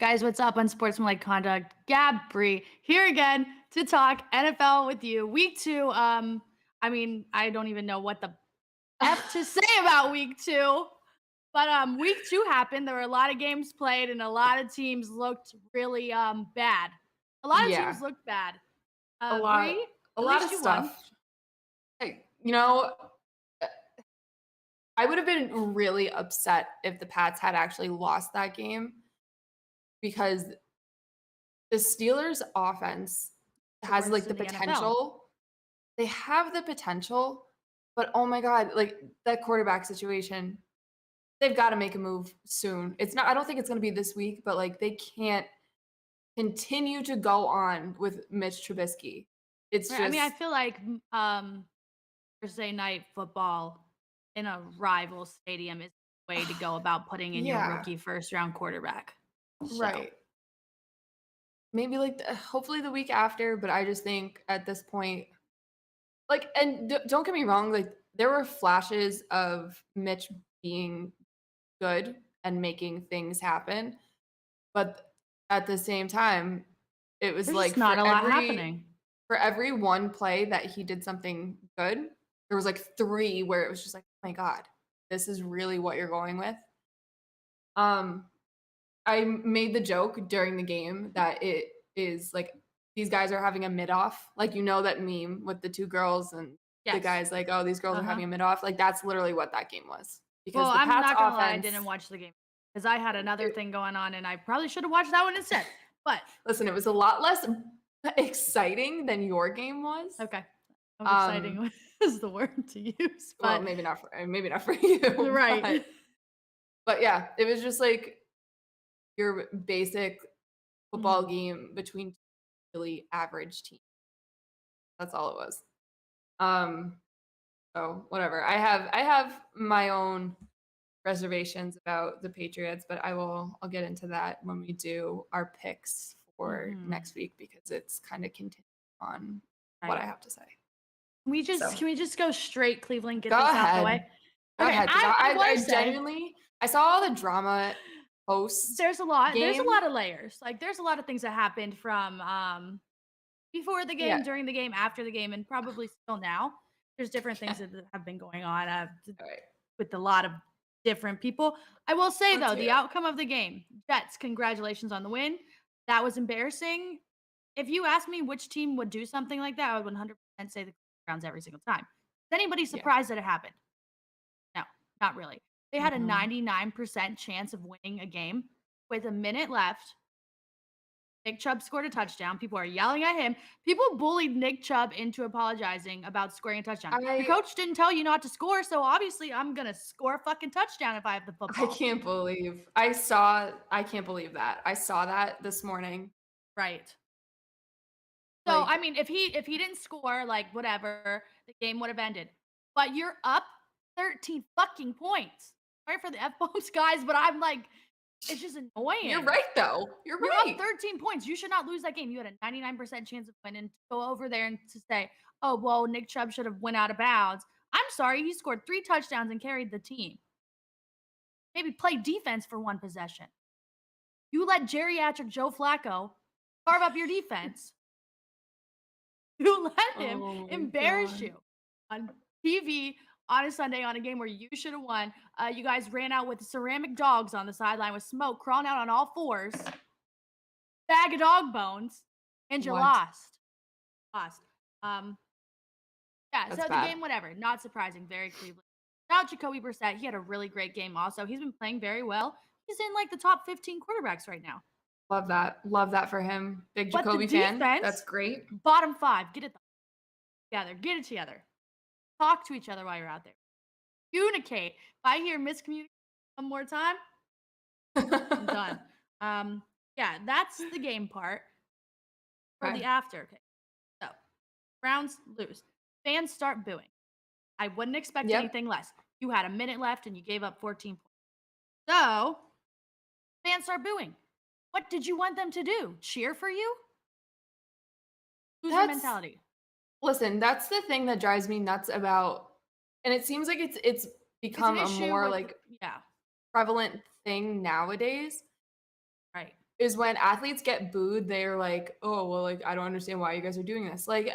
Guys, what's up? Unsportsmanlike conduct. Gabb Bree here again to talk NFL with you. Week two. I don't even know what the F to say about week two. But week two happened. There were a lot of games played, and a lot of teams looked really bad. A lot of Yeah, teams looked bad. a lot Bree, a at lot least of you won. stuff. Hey, uh, I would have been really upset if the Pats had actually lost that game because the Steelers' offense The has, worst like, in the the NFL. potential. They have the potential, but, oh my god, like, that quarterback situation, they've gotta make a move soon. It's not I don't think it's gonna be this week, but, like, they can't continue to go on with Mitch Trubisky. It's Right, I mean, I just feel like Thursday night football in a rival stadium is the way to go about putting in your yeah, rookie first round quarterback. So, right. Maybe, like, hopefully the week after, but I just think at this point like, and don't get me wrong, like, there were flashes of Mitch being good and making things happen, but at the same time, it was there's like just not a lot happening. for every one play that he did something good, there was, like, 3 where it was just like, "Oh my god, this is really what you're going with?" Um, I made the joke during the game that it is like these guys are having a mid-off. Like, that meme with the 2 girls and the Yes. guy's like, "Oh, these girls are Uh-huh. having a mid-off." Like, that's literally what that game was. Well, Because the I'm Pats not gonna lie, I didn't offense watch the game because I had another it thing going on and I probably should have watched that one instead. But listen, it was a lot less exciting than your game was. okay. That was Um, exciting was the word to use. well, But maybe not for you, right. but yeah, it was just like your basic football Mhm. game between really average teams. That's all it was. Um, so whatever. I have my own reservations about the Patriots, but I'll get into that when we do our picks for Mhm. next week because it's kind of contingent on what Right. I have to say. We just So can we just go straight Cleveland, get go this out the way? ahead. Go Okay, ahead, because I I wanna say genuinely I saw all the drama post there's a game. lot of layers. Like, there's a lot of things that happened from, before the Yeah. game, during the game, after the game, and probably still now. There's different Yeah. things that have been going on, All right. with a lot of different people. I will say, Let's though, hear the it. outcome of the game, Jets, congratulations on the win. That was embarrassing. If you ask me which team would do something like that, I would 100% say the Browns every single time. Is anybody Yeah. surprised that it happened? No, not really. They had a No. 99% chance of winning a game with a minute left. Nick Chubb scored a touchdown. People are yelling at him. People bullied Nick Chubb into apologizing about scoring a touchdown. Your I coach didn't tell you not to score, so obviously I'm going to score a fucking touchdown if I have the I football. can't believe I can't believe that. I saw that this morning. Right. So, I Like, mean, if he didn't score, like whatever, the game would have ended. But you're up 13 fucking points. Sorry for the F bombs, guys, but I'm like, it's just you're annoying. right though. You're You're up right. 13 points. You should not lose that game. You had a 99% chance of winning. To go over there and to say, "Oh, well, Nick Chubb should have went out of bounds." I'm sorry, he scored 3 touchdowns and carried the team. Maybe play defense for one possession. You let geriatric Joe Flacco carve up your defense. You let him Oh my embarrass god. you on TV on a Sunday on a game where you should have won. You guys ran out with ceramic dogs on the sideline with smoke crawling out on all fours, bag of dog bones, and you What? lost. Lost. Um, yeah, That's so the bad. game, whatever, not surprising, very Cleveland. Now Jacoby Brissett, he had a really great game also. He's been playing very well. He's in like the top 15 quarterbacks right now. Love that. Love that for him. Big But the Jacoby fan. That's defense, great. bottom 5, get it together. Get it together. Talk to each other while you're out there. Communicate. If I hear miscommunication one more time, I'm done. Yeah, that's the game part. For Okay. the after. Okay. So Browns lose. Fans start booing. I wouldn't expect Yep. anything less. You had a minute left and you gave up 14 points. So fans start booing. What did you want them to do? Cheer for you? Loser That's mentality. listen, that's the thing that drives me nuts about and it seems like it's It's an become a issue more with, like yeah, prevalent thing nowadays. right. is when athletes get booed, they're like, "Oh, well, like, I don't understand why you guys are doing this." Like,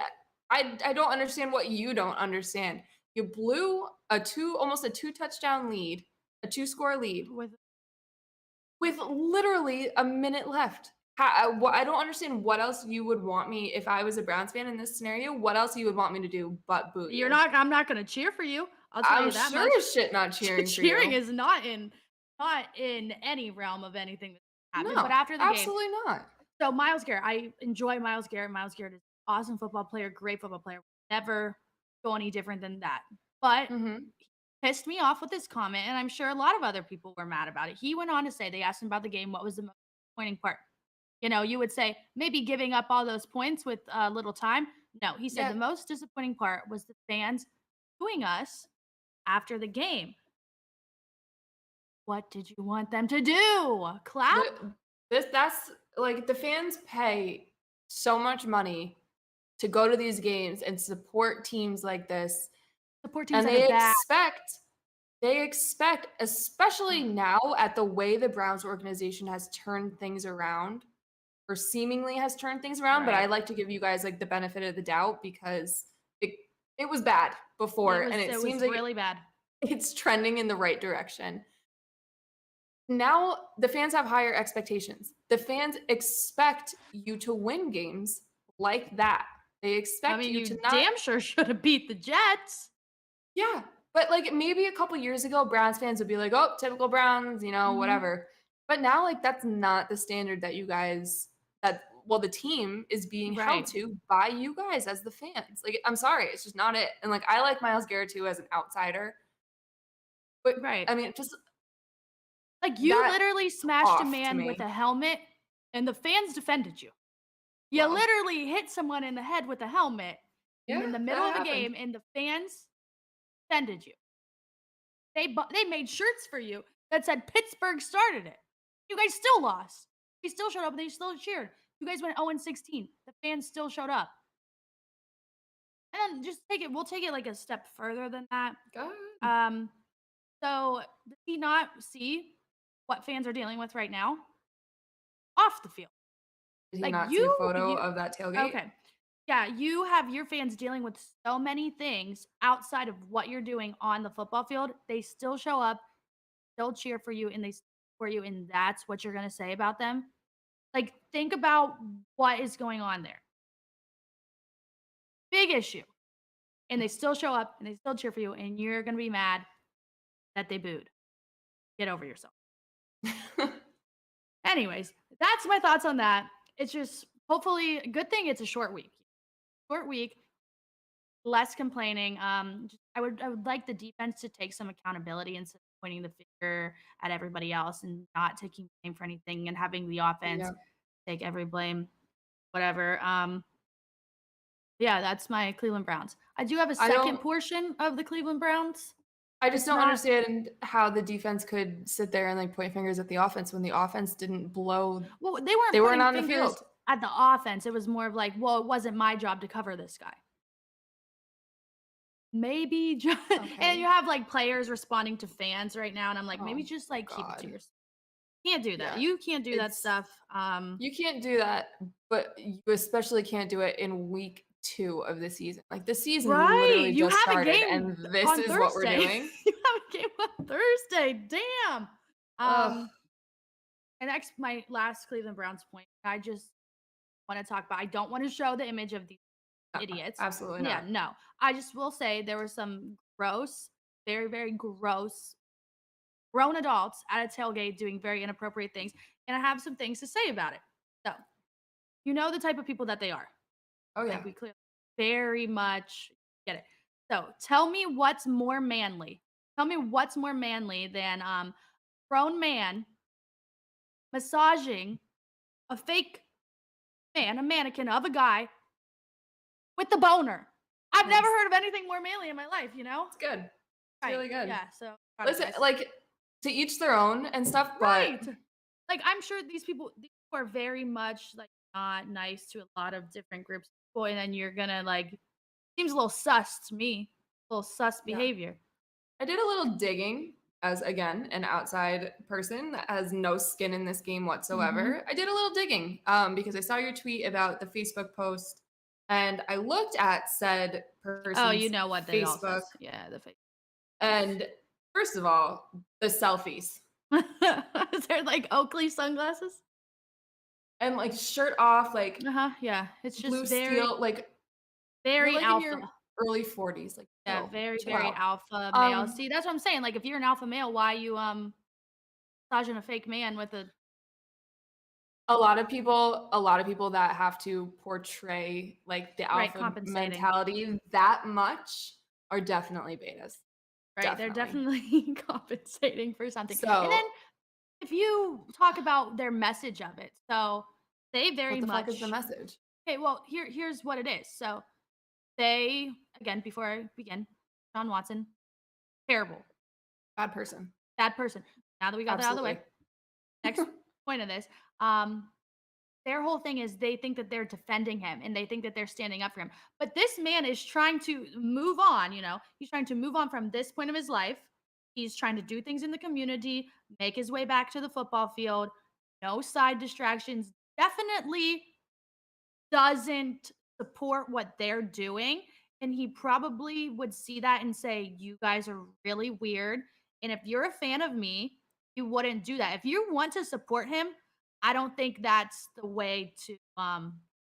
I don't understand what you don't understand. You blew almost a 2 touchdown lead, a 2-score lead With with literally a minute left. I don't understand what else you would want me if I was a Browns fan in this scenario, what else you would want me to do but boo you're you? not I'm not gonna cheer for you. I'll tell I'm you that sure much. as shit not cheering for Cheering you. is not in any realm of anything that happened. But No, after the game, absolutely not. so Miles Garrett, I enjoy Miles Garrett. Miles Garrett is an awesome football player, great football player. Never go any different than that. But Mhm. he pissed me off with his comment, and I'm sure a lot of other people were mad about it. He went on to say they asked him about the game, what was the most disappointing part? You would say maybe giving up all those points with little time. No, he said Yeah, the most disappointing part was the fans booing us after the game. What did you want them to do? Clap? the that's like, the fans pay so much money to go to these games and support teams like this, Support teams and that are bad. they expect, especially now at the way the Browns organization has turned things around, or seemingly has turned things around, but I Right. like to give you guys, like, the benefit of the doubt because it it was bad It before, and was it it seems was like really bad. it's trending in the right direction. Now the fans have higher expectations. The fans expect you to win games like that. They I expect mean, you to you not. damn sure should have beat the Jets. Yeah, but, like, maybe a couple years ago, Browns fans would be like, "Oh, typical Browns," Mhm. whatever. But now, like, that's not the standard that you guys that well, the team is being held Right. to by you guys as the fans. Like, I'm sorry, it's just not it. And, like, I like Myles Garrett too as an outsider, but, Right. I mean, just Like, you that literally smashed a off to man with me. a helmet, and the fans defended you. You Well, literally hit someone in the head with a helmet yeah, in the middle that of a happened. game, and the fans defended you. They made shirts for you that said Pittsburgh started it. You guys still lost. They still showed up and they still cheered. You guys went 0-16. The fans still showed up. And then just take it we'll take it like a step further than that. Go ahead. Um, so does he not see what fans are dealing with right now? Off the field. Did he Like not see a photo of that tailgate? okay. Yeah, you have your fans dealing with so many things outside of what you're doing on the football field. They still show up, still cheer for you, and they support you, and that's what you're gonna say about them. Like, think about what is going on there. Big issue. And they still show up and they still cheer for you, and you're gonna be mad that they booed. Get over yourself. Anyways, that's my thoughts on that. It's just hopefully a good thing it's a short week. Short week, less complaining. I would like the defense to take some accountability instead of pointing the finger at everybody else and not taking blame for anything and having the offense Yeah. take every blame, whatever. Yeah, that's my Cleveland Browns. I do have a I second don't portion of the Cleveland Browns. I just It's don't not understand how the defense could sit there and, like, point fingers at the offense when the offense didn't blow. well, they weren't They weren't pointing on the fingers field. at the offense. It was more of like, well, it wasn't my job to cover this guy. Maybe just and you Okay. have like players responding to fans right now, and I'm like, maybe Oh just like keep it to god. yourself. Can't do that. Yeah. You can't do that It's stuff. You can't do that, but you especially can't do it in week 2 of the season. Like, the season Right. literally You just have a started, game and this on is what we're Thursday. doing. You have a game on Thursday. Damn. Ugh. And that's my last Cleveland Browns point. I just want to talk about. I don't want to show the image of these idiots. Absolutely Yeah, not. no. I just will say there were some gross, very, very gross grown adults at a tailgate doing very inappropriate things. And I have some things to say about it. So, you know the type of people that they are. Oh, Like yeah. we clearly very much get it. So tell me what's more manly. Tell me what's more manly than grown man massaging a fake man, a mannequin of a guy with the boner. I've never Nice. heard of anything more manly in my life, you know? It's good. It's Right. really good. Yeah. So proud of you Listen, guys. like, to each their own and stuff, but Right. Like I'm sure these people are very much like not nice to a lot of different groups of people, and then you're gonna like seems a little sus to me. A little sus yeah. behavior. I did a little digging as again an outside person that has no skin in this game Mm-hmm. whatsoever, I did a little digging because I saw your tweet about the Facebook post, and I looked at said Oh, you person's know what it all Facebook, says. Yeah, the face. and first of all, the selfies Is there like Oakley sunglasses? and like shirt off, like Uh-huh. Yeah. It's just blue very, steel, like you're very like in your alpha. early 40s, like Yeah, very, chill very out. alpha male. Um, See, that's what I'm saying. Like if you're an alpha male, why you massaging a fake man with a a lot of people that have to portray like the right alpha compensating? mentality that much are definitely betas. Right. They're Definitely. definitely compensating for something. And then So, if you talk about their message of it, so they very what the fuck is the much message? okay, well, here's what it is. So they again, before I begin, Sean Watson, terrible, Bad person. bad person. Now that we got that out of the way, Absolutely. next point of this. Their whole thing is they think that they're defending him and they think that they're standing up for him. But this man is trying to move on, he's trying to move on from this point of his life. He's trying to do things in the community, make his way back to the football field, no side distractions. Definitely doesn't support what they're doing. And he probably would see that and say, "You guys are really weird. And if you're a fan of me, you wouldn't do that. If you want to support him, I don't think that's the way to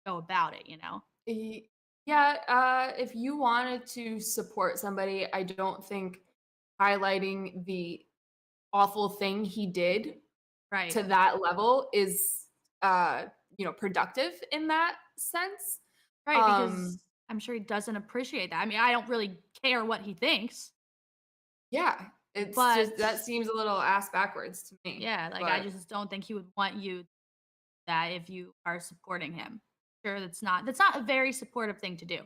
go about it, you know?" Y- Yeah, if you wanted to support somebody, I don't think highlighting the awful thing he did Right. to that level is uh, productive in that sense. Right. Because Um, I'm sure he doesn't appreciate that. I mean, I don't really care what he thinks, yeah, it's just but that seems a little ass backwards to me. yeah, like I But just don't think he would want you that if you are supporting him. Sure, that's not a very supportive thing to do.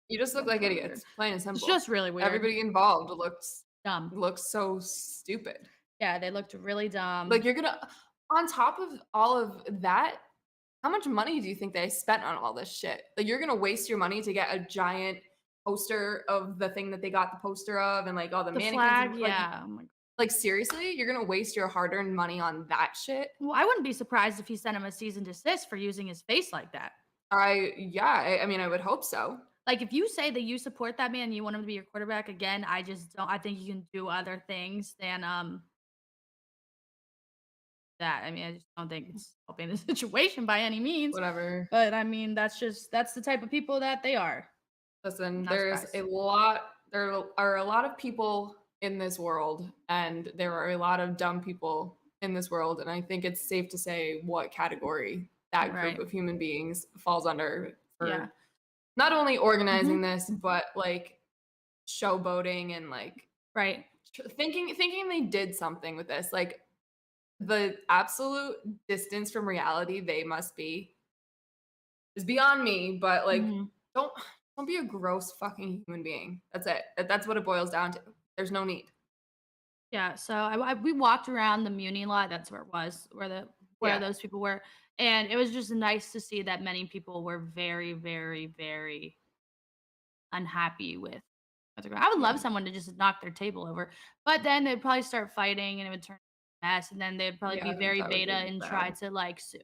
you just look That's like really weird. idiots, plain and It's simple. just really weird. Everybody involved Dumb. looks so stupid. Yeah, they looked really Like dumb. you're gonna on top of all of that, how much money do you think they spent on all this shit? Like you're gonna waste your money to get a giant poster of the thing that they got the poster of and like all the The mannequins flag, and yeah. Oh my god. like seriously, you're gonna waste your hard-earned money on that shit? Well, I wouldn't be surprised if he sent him a cease and desist for using his face like that. I mean I would hope so. Like if you say that you support that man, you want him to be your quarterback again, I just don't I think you can do other things than that. I mean, I just don't think it's helping the situation by any means. Whatever. But I mean, that's the type of people that they are. I'm Listen, not surprised. there are a lot of people in this world, and there are a lot of dumb people in this world, and I think it's safe to say what category that group Right. of human beings falls under Yeah. for not only organizing Mhm. this, but like showboating and like Right. thinking they did something with this. Like the absolute distance from reality they must be is beyond me, but like Mhm. don't don't be a gross fucking human being. That's it. That's what it boils down to. There's no need. Yeah, so we walked around the Muni lot, that's where it was, where Yeah. those people were, and it was just nice to see that many people were very, very, very unhappy with what's going on. I would love Yeah. someone to just knock their table over, but then they'd probably start fighting and it would turn into a mess, and then they'd probably be Yeah, very that would beta be and try bad. to, like, sue.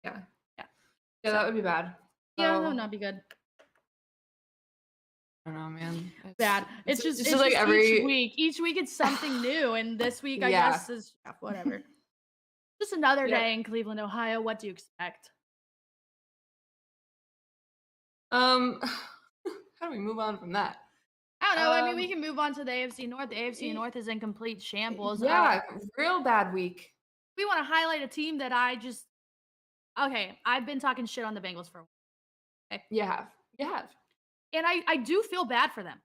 Yeah. Yeah, Yeah, so that would be bad. yeah, that would So not be good. I don't know, man. Bad. It's It's just like just each every week. Each week it's something new, and this week, I yeah. guess, is yeah, whatever. Just another Yep. day in Cleveland, Ohio. What do you expect? Um how do we move on from that? I don't know. I mean, we Um can move on to the AFC North. The AFC y- North is in complete shambles. yeah, real bad week. We want to highlight a team that I just okay. I've been talking shit on the Bengals for a while, okay? You have. You have. And I do feel bad for them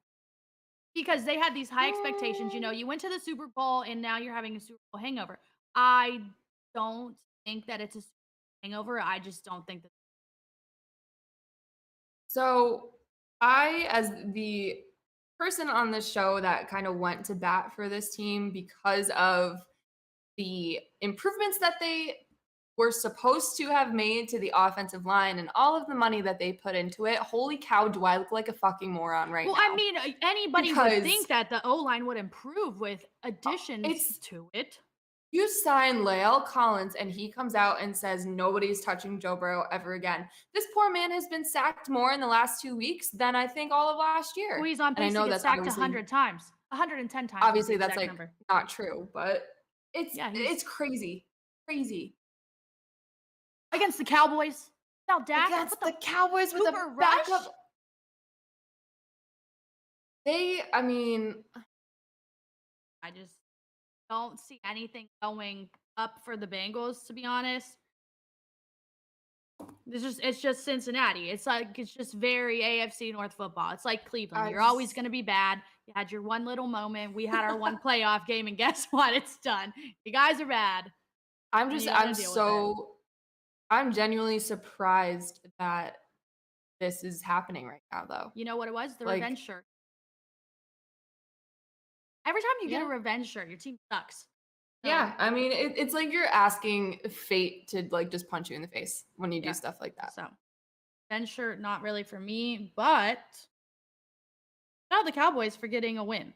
because they had these high expectations. Um, You went to the Super Bowl and now you're having a Super Bowl hangover. I don't think that it's a Super Bowl hangover. I just don't think that. So, I, as the person on this show that kind of went to bat for this team because of the improvements that they were supposed to have made to the offensive line and all of the money that they put into it. Holy cow, do I look like a fucking moron right now? Well, I mean, anybody would Because think that the O-line would improve with additions it's to it. you sign Lael Collins and he comes out and says nobody's touching Joe Burrow ever again. This poor man has been sacked more in the last 2 weeks than I think all of last year. Well, he's on And I pace to know get that's sacked obviously 100 times. 110 times is the obviously that's exact like number. not true, but Yeah, it's crazy. Crazy. Against the Cowboys. Without Dak. Against the Cowboys with Cooper a Rush. backup. I mean, I just don't see anything going up for the Bengals, to be honest. It's just Cincinnati. It's just very AFC North football. It's like Cleveland. I You're always just going to be bad. You had your one little moment. We had our one playoff game, and guess what? It's done. You guys are bad. I'm and just you gotta I'm deal with it. so I'm genuinely surprised that this is happening right now though. You know what it was? The Like, revenge shirt. Every time you get a yeah. revenge shirt, your team sucks. So, Yeah, I mean, it's like you're asking fate to like just punch you in the face when you Yeah. do stuff like that. So, revenge shirt, not really for me, but shout out the Cowboys for getting a win.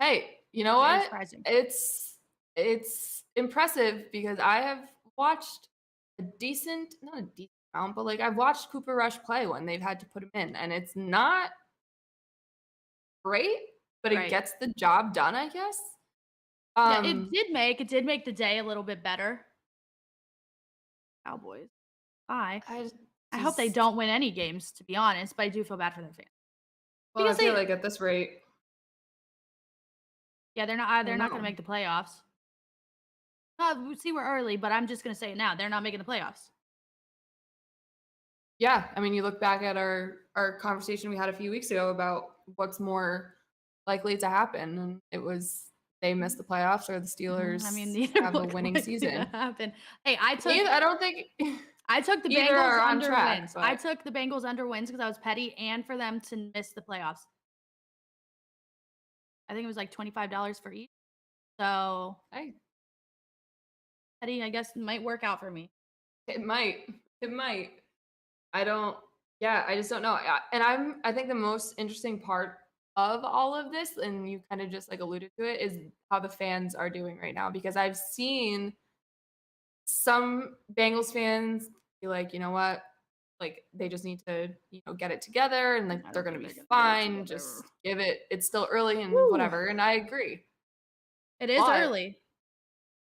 Hey, you know Very what? surprising. It's impressive because I have watched not a decent amount, but like I've watched Cooper Rush play when they've had to put him in, and it's not great, but it Right. gets the job done, I guess. Yeah, it did make the day a little bit better. Cowboys. I hope they just- don't win any games, to be honest, but I do feel bad for their fans. Well, because I feel they- like at this rate, Yeah, they're don't not going to know. make the playoffs. See, we're early, but I'm just going to say it now. They're not making the playoffs. yeah, I mean, you look back at our conversation we had a few weeks ago about what's more likely to happen, and it was they missed the playoffs or the Steelers I mean, neither have a look winning likely to season. happen. Hey, I don't think took the either Bengals are on under track, wins. I but- took the Bengals under wins because I was petty and for them to miss the playoffs. I think it was like $25 for each. So, hey, petty, I guess, might work out for me. it might. I just don't know. And I think the most interesting part of all of this, and you kind of just like alluded to it, is how the fans are doing right now. Because I've seen some Bengals fans be like, you know what, like they just need to, get it together, and like I they're don't gonna think be they're gonna get it fine. together. Just give it. It's still early and Woo. whatever. And I agree. It is But early.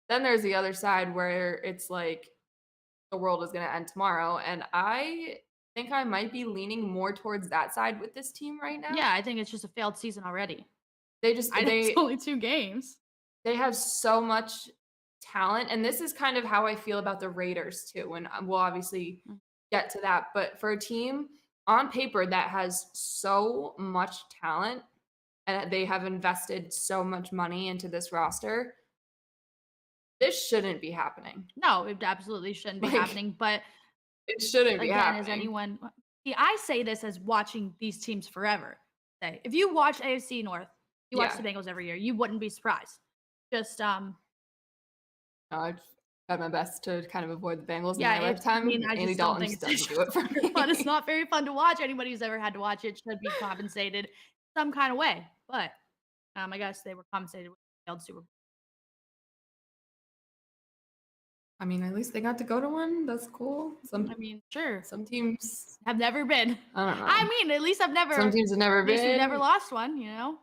then there's the other side where it's like the world is going to end tomorrow. And I think I might be leaning more towards that side with this team right now. Yeah, I think it's just a failed season already. It's only 2 games. They have so much talent. And this is kind of how I feel about the Raiders too. And we'll obviously get to that. But for a team on paper that has so much talent and they have invested so much money into this roster, this shouldn't be happening. No, it absolutely shouldn't be happening. But it shouldn't be again, happening. as anyone, see, I say this as watching these teams forever. Say, if you watch AFC North, you watch the Bengals every year, you wouldn't be surprised. Just No, I've tried my best to kind of avoid the Bengals in yeah, my lifetime. I Andy just don't Dalton think just it's doesn't do it for me. fun. It's not very fun to watch. Anybody who's ever had to watch it should be compensated some kind of way. But I guess they were compensated with the failed Super Bowl. I mean, at least they got to go to one. That's cool. I mean, sure. Some teams Have never been. I don't know. I mean, at least I've never. Some teams have never At least been. we've never lost one.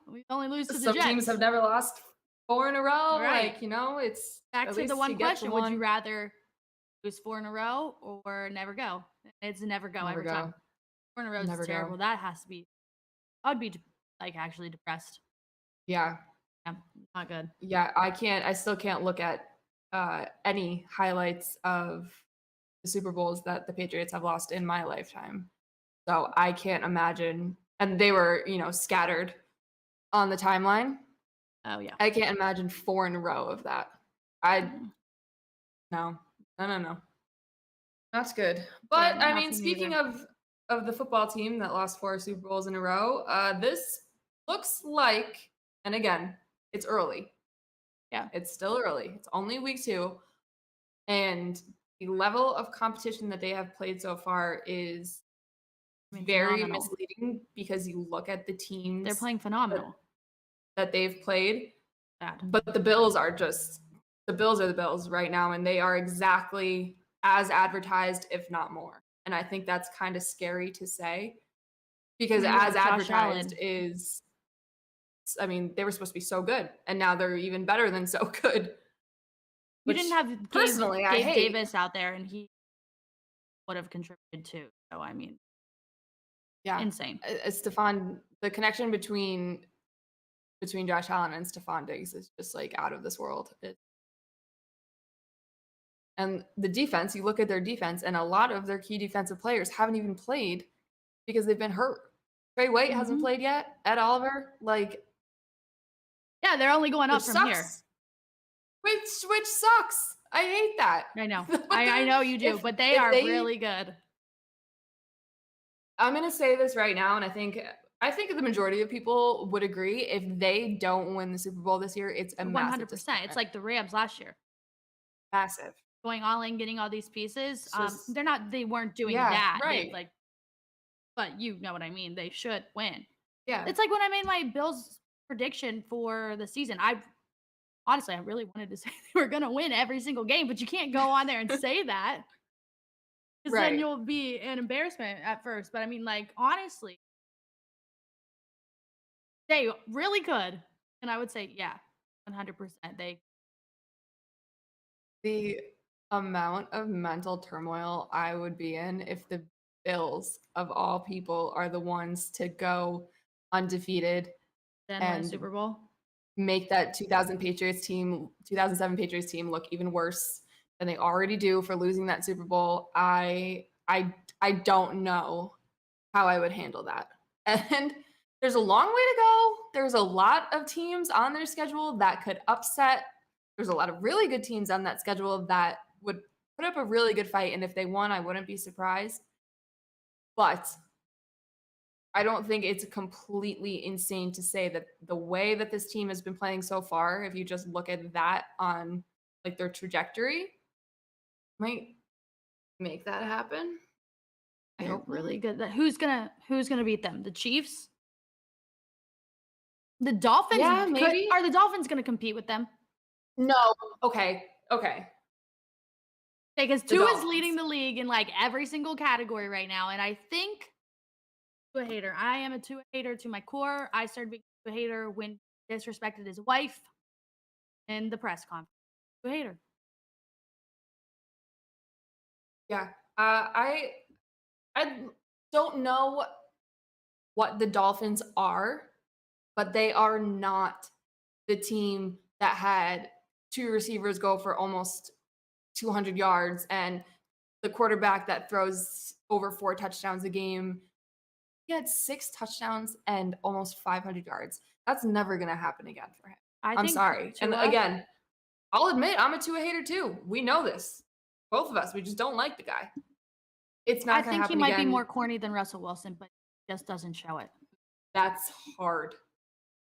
We only lose to the Some Jets. teams have never lost 4 in a row. Right. Like, it's Back at to the least one you get question: to would you one. rather lose 4 in a row or never go? It's never go Never every time. go. 4 in a row Never is go. terrible. That has to be. I would be like actually depressed. Yeah. Yeah, not good. Yeah, I still can't look at any highlights of the Super Bowls that the Patriots have lost in my lifetime. So I can't imagine. And they were, scattered on the timeline. Oh yeah. I can't imagine 4 in a row of that. No. That's good. But Yeah, I not mean, for me speaking either. of the football team that lost 4 Super Bowls in a row, this looks like, and again, it's early. Yeah. It's still early. It's only week 2. And the level of competition that they have played so far is very phenomenal. misleading because you look at the teams They're playing phenomenal. that they've played, Bad. but the Bills are the Bills right now, and they are exactly as advertised, if not more. And I think that's kind of scary to say because I mean, look as at Josh advertised Allen. is, I mean, they were supposed to be so good, and now they're even better than so good. You Which didn't have personally I Gabe hate. Davis out there, and he would have contributed too. So I mean, Yeah, insane. The connection between Josh Allen and Stephon Diggs is just like out of this world. And the defense, you look at their defense, and a lot of their key defensive players haven't even played because they've been hurt. Trey White hasn't played yet. Ed Oliver, like, yeah, they're only going up which from sucks. here. Which sucks. I hate that. I know. I know you do, but they are really good. I'm gonna say this right now, and I think the majority of people would agree. If they don't win the Super Bowl this year, it's a 100%. It's like the Rams last year. Massive. Going all in, getting all these pieces. Just, they weren't doing yeah, that. right. But you know what I mean. They should win. Yeah. It's like when I made my Bills prediction for the season. Honestly, I really wanted to say they were gonna win every single game, but you can't go on there and say that. Because Right. then you'll be an embarrassment at first. But I mean, like, honestly, they really could. And I would say, yeah, 100%. The amount of mental turmoil I would be in if the Bills, of all people, are the ones to go undefeated Then win a and Super Bowl. make that 2007 Patriots team look even worse than they already do for losing that Super Bowl. I don't know how I would handle that. And there's a long way to go. There's a lot of teams on their schedule that could upset. There's a lot of really good teams on that schedule that would put up a really good fight. And if they won, I wouldn't be surprised. But I don't think it's completely insane to say that the way that this team has been playing so far, if you just look at that on like their trajectory, might make that happen. I They're hope really not. good. Who's gonna beat them? The Chiefs? The Dolphins? Yeah, maybe. Are the Dolphins gonna compete with them? No. Okay. Because The Tua is leading Dolphins. the league in like every single category right now, and I think Tua hater. I am a Tua hater to my core. I started being a Tua hater when he disrespected his wife in the press conference. Tua hater. Yeah. I don't know what the Dolphins are, but they are not the team that had two receivers go for almost 200 yards and the quarterback that throws over 4 touchdowns a game. He had 6 touchdowns and almost 500 yards. That's never going to happen again for him. I'm sorry. And again, I'll admit I'm a Tua hater too. We know this. Both of us. We just don't like the guy. It's not going to happen again. I think he might be more corny than Russell Wilson, but he just doesn't show it. That's hard.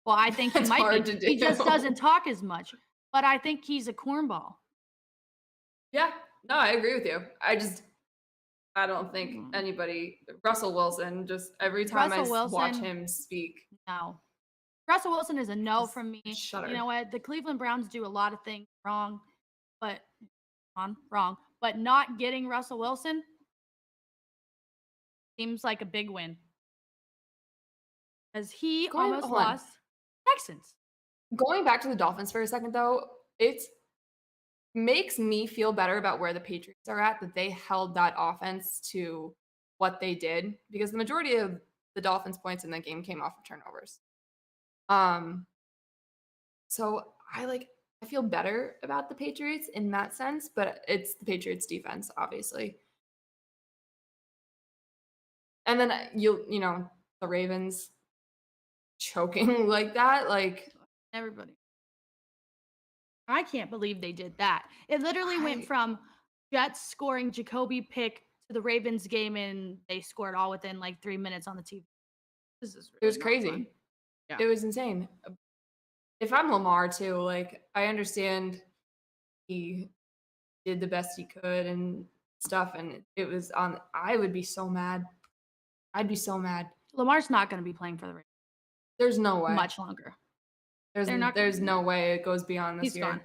Well, I think he That's might hard be. to do. He just doesn't talk as much. But I think he's a cornball. Yeah. No, I agree with you. I don't think anybody, Russell Wilson, just every time watch him speak. No. Russell Wilson is a no from me. Shudder. You know what? The Cleveland Browns do a lot of things wrong, but not getting Russell Wilson seems like a big win. Because he almost lost Texans. Going back to the Dolphins for a second, though, it makes me feel better about where the Patriots are at, that they held that offense to what they did, because the majority of the Dolphins' points in that game came off of turnovers. So I feel better about the Patriots in that sense, but it's the Patriots defense, obviously. And then you know, the Ravens choking like that, like everybody. I can't believe they did that. It literally went from Jets scoring Jacoby pick to the Ravens game, and they scored all within like 3 minutes on the TV. It was crazy. Yeah. It was insane. If I'm Lamar too, like I understand he did the best he could and stuff, and it was on. I would be so mad. I'd be so mad. Lamar's not going to be playing for the Ravens There's no way. much longer. There's They're not. there's no way it goes beyond this He's year. gone.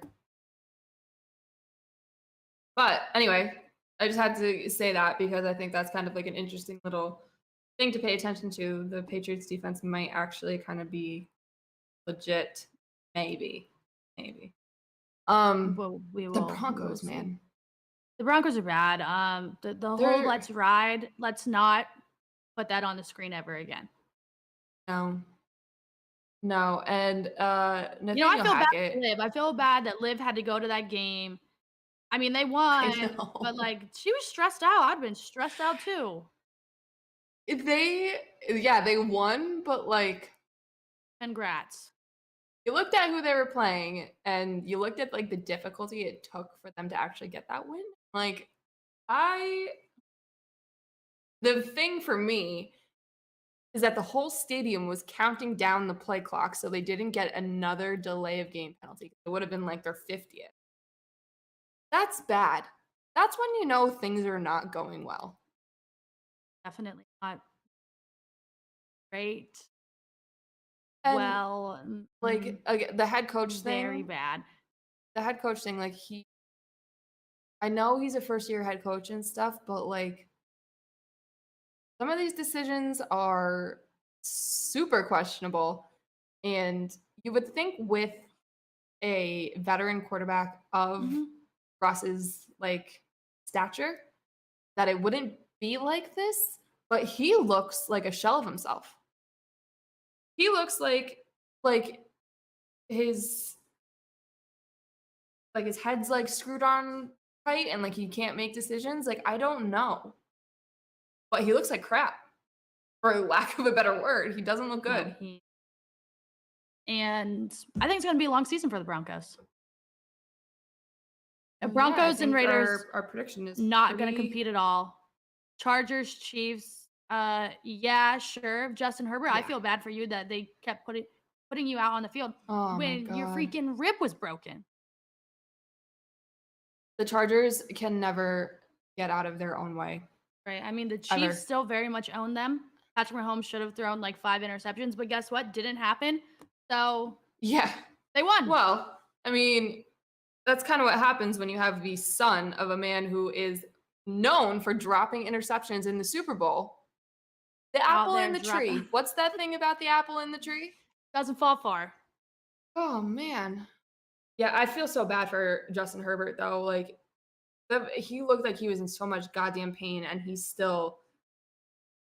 But anyway, I just had to say that because I think that's kind of like an interesting little thing to pay attention to. The Patriots defense might actually kind of be legit. Maybe. Well, we The will. Broncos, see. man. The Broncos are bad. The whole let's ride. Let's not put that on the screen ever again. No, and Nathaniel I feel Hackett, bad for Liv. I feel bad that Liv had to go to that game. I mean, they won, but like she was stressed out. I'd been stressed out too. They won, but like, congrats. You looked at who they were playing, and you looked at like the difficulty it took for them to actually get that win. Like, the thing for me is that the whole stadium was counting down the play clock so they didn't get another delay of game penalty. It would have been like their 50th. That's bad. That's when you know things are not going well. Definitely not great. And well, like the head coach thing, very bad. The head coach thing, like I know he's a first-year head coach and stuff, but like some of these decisions are super questionable. And you would think with a veteran quarterback of Russ's like stature that it wouldn't be like this, but he looks like a shell of himself. He looks like his head's like screwed on tight and like he can't make decisions. Like, I don't know. But he looks like crap. For lack of a better word, he doesn't look good. No, and I think it's going to be a long season for the Broncos. Broncos and Raiders. Our prediction is not going to compete at all. Chargers, Chiefs. Yeah, sure. Justin Herbert. Yeah. I feel bad for you that they kept putting you out on the field when your freaking rib was broken. The Chargers can never get out of their own way. Right. I mean, the Chiefs still very much own them. Patrick Mahomes should have thrown like 5 interceptions, but guess what? Didn't happen. So yeah, they won. Well, I mean, that's kind of what happens when you have the son of a man who is known for dropping interceptions in the Super Bowl. The apple in the tree. What's that thing about the apple in the tree? Doesn't fall far. Oh, man. Yeah, I feel so bad for Justin Herbert, though. Like, he looked like he was in so much goddamn pain, and he still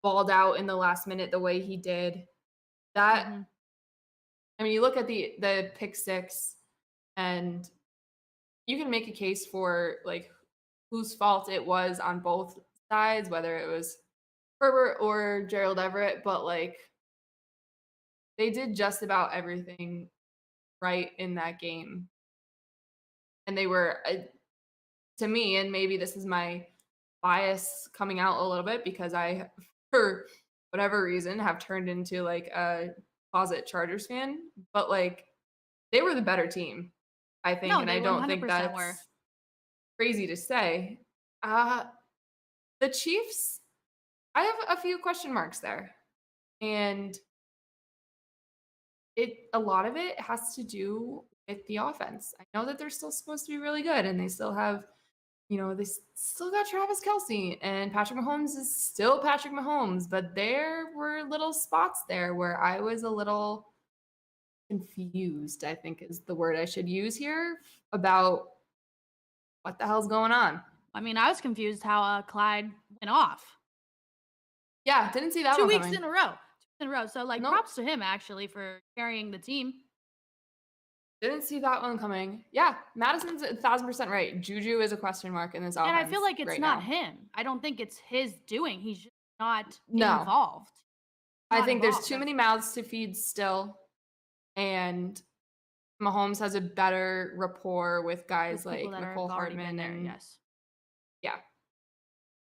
balled out in the last minute the way he did. That, I mean, you look at the pick six, and you can make a case for, like, whose fault it was on both sides, whether it was Herbert or Gerald Everett, but, like, they did just about everything right in that game. And they were, to me, and maybe this is my bias coming out a little bit because I, for whatever reason, have turned into like a closet Chargers fan, but like they were the better team, I think, and I don't think that's crazy to say. The Chiefs, I have a few question marks there, and a lot of it has to do with the offense. I know that they're still supposed to be really good, and they still have, they still got Travis Kelce, and Patrick Mahomes is still Patrick Mahomes, but there were little spots there where I was a little confused, I think is the word I should use here, about what the hell's going on. I mean, I was confused how Clyde went off. Yeah, didn't see that 2 weeks in a row. So, like, props to him, actually, for carrying the team. Didn't see that one coming. Yeah, Madison's 1,000% right. Juju is a question mark in this offense. And I feel like it's not him. I don't think it's his doing. He's just not involved. I think there's too many mouths to feed still. And Mahomes has a better rapport with guys like Nicole Hartman. Yes. Yeah.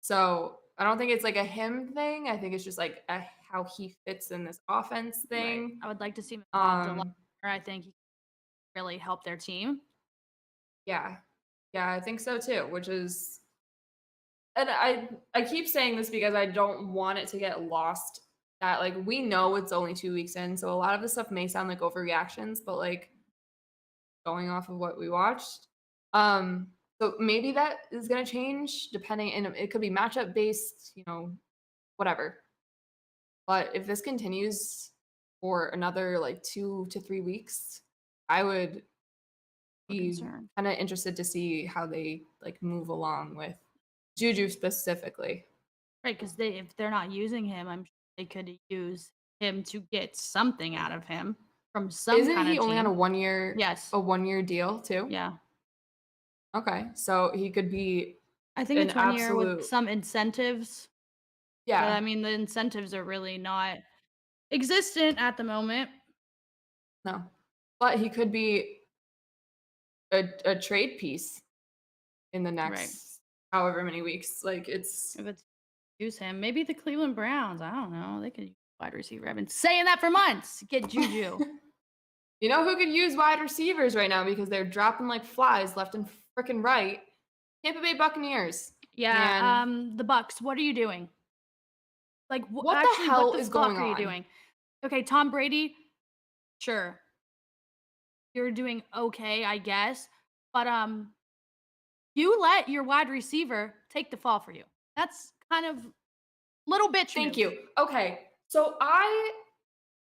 So I don't think it's like a him thing. I think it's just like how he fits in this offense thing. Right. I would like to see him involved a lot more. I think he can really help their team. Yeah. Yeah, I think so too, which is and I keep saying this because I don't want it to get lost that like we know it's only 2 weeks in, so a lot of the stuff may sound like overreactions, but like going off of what we watched. So maybe that is going to change depending, and it could be matchup based, whatever. But if this continues for another like 2 to 3 weeks, I would We're be concerned. kind of interested to see how they like move along with Juju specifically. Right, because if they're not using him, I'm sure they could use him to get something out of him from some Isn't kind he of only on team. a 1 year Yes. a 1 year deal too? Yeah. Okay, so he could be I think an it's 1 year with absolute some incentives, but yeah. I mean the incentives are really not existent at the moment. No. But he could be a trade piece in the Right. next however many weeks. Like it's If it's use him, maybe the Cleveland Browns. I don't know. They could use wide receiver. I've been saying that for months. Get Juju. you know who could use wide receivers right now because they're dropping like flies left and freaking right? Tampa Bay Buccaneers. Yeah. Man, The Bucks. What are you doing? Like, what the actually, what hell the is going fuck are you on? doing? Okay, Tom Brady. Sure, you're doing okay, I guess. But you let your wide receiver take the fall for you. That's kind of little bitch Thank move. you. Okay. So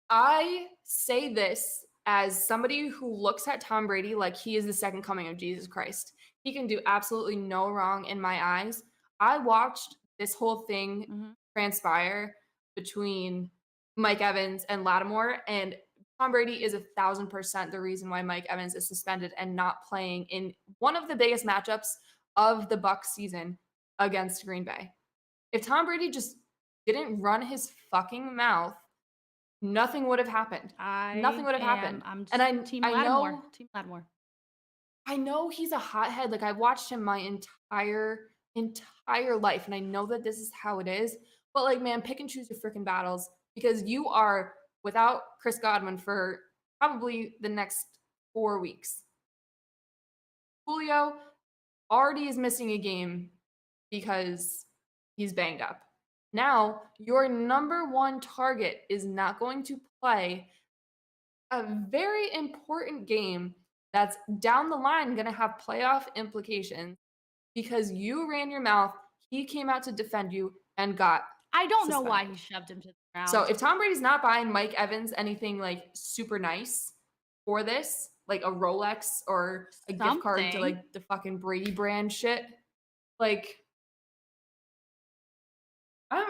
I say this as somebody who looks at Tom Brady like he is the second coming of Jesus Christ. He can do absolutely no wrong in my eyes. I watched this whole thing Mhm. transpire between Mike Evans and Lattimore, and Tom Brady is 1,000% the reason why Mike Evans is suspended and not playing in one of the biggest matchups of the Bucs season against Green Bay. If Tom Brady just didn't run his fucking mouth, nothing would have happened. Nothing would have happened. I'm And just Team I Lattimore. know Team Lattimore. I know he's a hothead. Like I've watched him my entire life and I know that this is how it is. But like man, pick and choose your freaking battles because you are without Chris Godwin for probably the next 4 weeks. Julio already is missing a game because he's banged up. Now, your number one target is not going to play a very important game that's down the line going to have playoff implications because you ran your mouth. He came out to defend you and got I don't know why he suspended. shoved him to the So ground. if Tom Brady's not buying Mike Evans anything like super nice for this, like a Rolex or a gift card to Something. like the fucking Brady brand shit, like I'm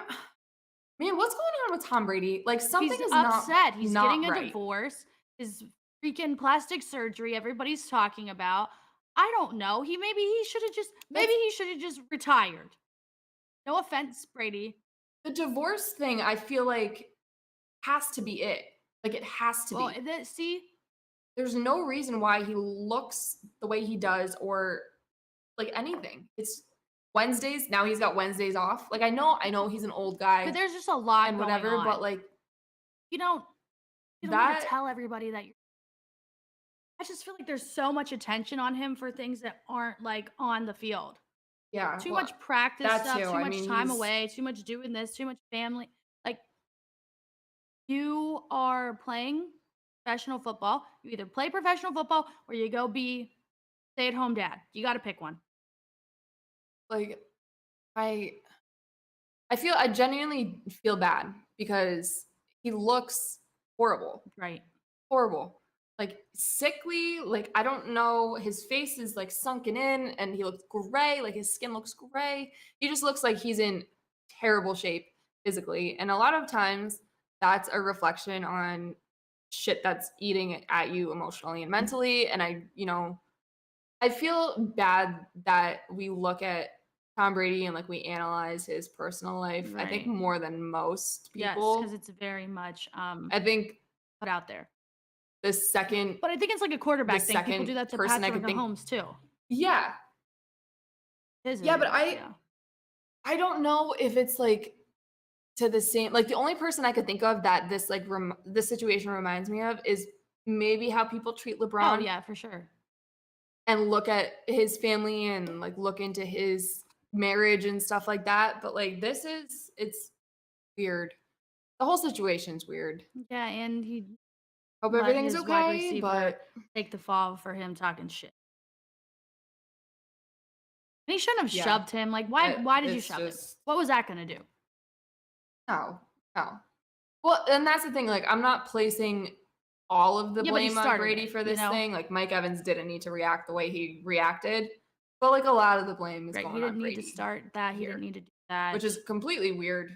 man, what's going on with Tom Brady? Like something He's is upset. He's getting not a right. divorce. His freaking plastic surgery everybody's talking about. I don't know. Maybe That's he should have just retired. No offense, Brady. the divorce thing, I feel like has to be it. Like it has to Well, be. see, There's no reason why he looks the way he does or like anything. It's Wednesdays. Now he's got Wednesdays off. Like I know he's an old but guy there's just a lot and going whatever, but on. like You don't you don't need to that tell everybody that you're I just feel like there's so much attention on him for things that aren't like on the field. yeah, Too well, much practice that too. stuff, too I much mean, time he's away, too much doing this, too much family. Like you are playing professional football. You either play professional football or you go be stay-at-home dad. You got to pick one. like I I genuinely feel bad because he looks horrible. Right. Horrible. Like sickly, like I don't know, his face is like sunken in and he looks gray, like his skin looks gray. He just looks like he's in terrible shape physically. And a lot of times that's a reflection on shit that's eating at you emotionally and mentally. And I feel bad that we look at Tom Brady and like we analyze his personal life. I think Right. more than most Yes, because people. it's very much I think put out there. the second But I think it's like a the quarterback thing. People second do that to person I Patrick could think Mahomes too. yeah. His Yeah, but injuries, yeah. I don't know if it's like to the same like the only person I could think of that this like this situation reminds me of is maybe how people treat Oh LeBron. yeah, for sure. and look at his family and like look into his marriage and stuff like that. But like it's weird. The whole situation's weird. Yeah, and he Hope let everything's his wide okay, receiver but take the fall for him talking shit. And he shouldn't have yeah, shoved him. Like, why did you it's shove him? just What was that gonna do? no, no. Well, and that's the thing. Like, I'm not placing all of the Yeah, but he blame on started Brady it, for you this know? thing. Like, Mike Evans didn't need to react the way he reacted, but like a lot of the blame is Right, he going on didn't need to Brady start that, he didn't here, need to do that. which is completely weird.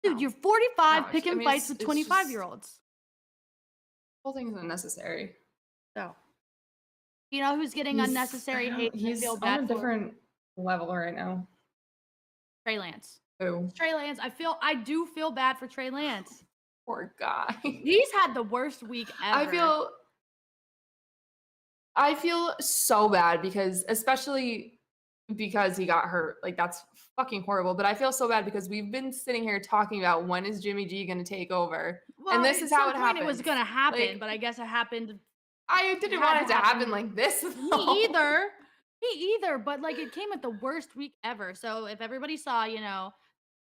Dude, No, you're no, 45 it's, I picking mean, fights with it's just 25-year-olds. the whole thing is unnecessary. So, you know who's getting unnecessary hate I He's feel on bad a for? different level right now. Trey Lance. Oh, Trey Lance, I do feel bad for Trey Lance. poor guy. He's had the worst week I ever. feel so bad because especially because he got hurt. Like that's fucking horrible. But I feel so bad because we've been sitting here talking about when is Jimmy G going to take over, and Well, this at is how some it point it was happens. gonna happen, Like but I guess it happened. I It didn't had want to it to happen happen. like this. Me Though. either. Me either. But like it came at the worst week ever. So if everybody saw,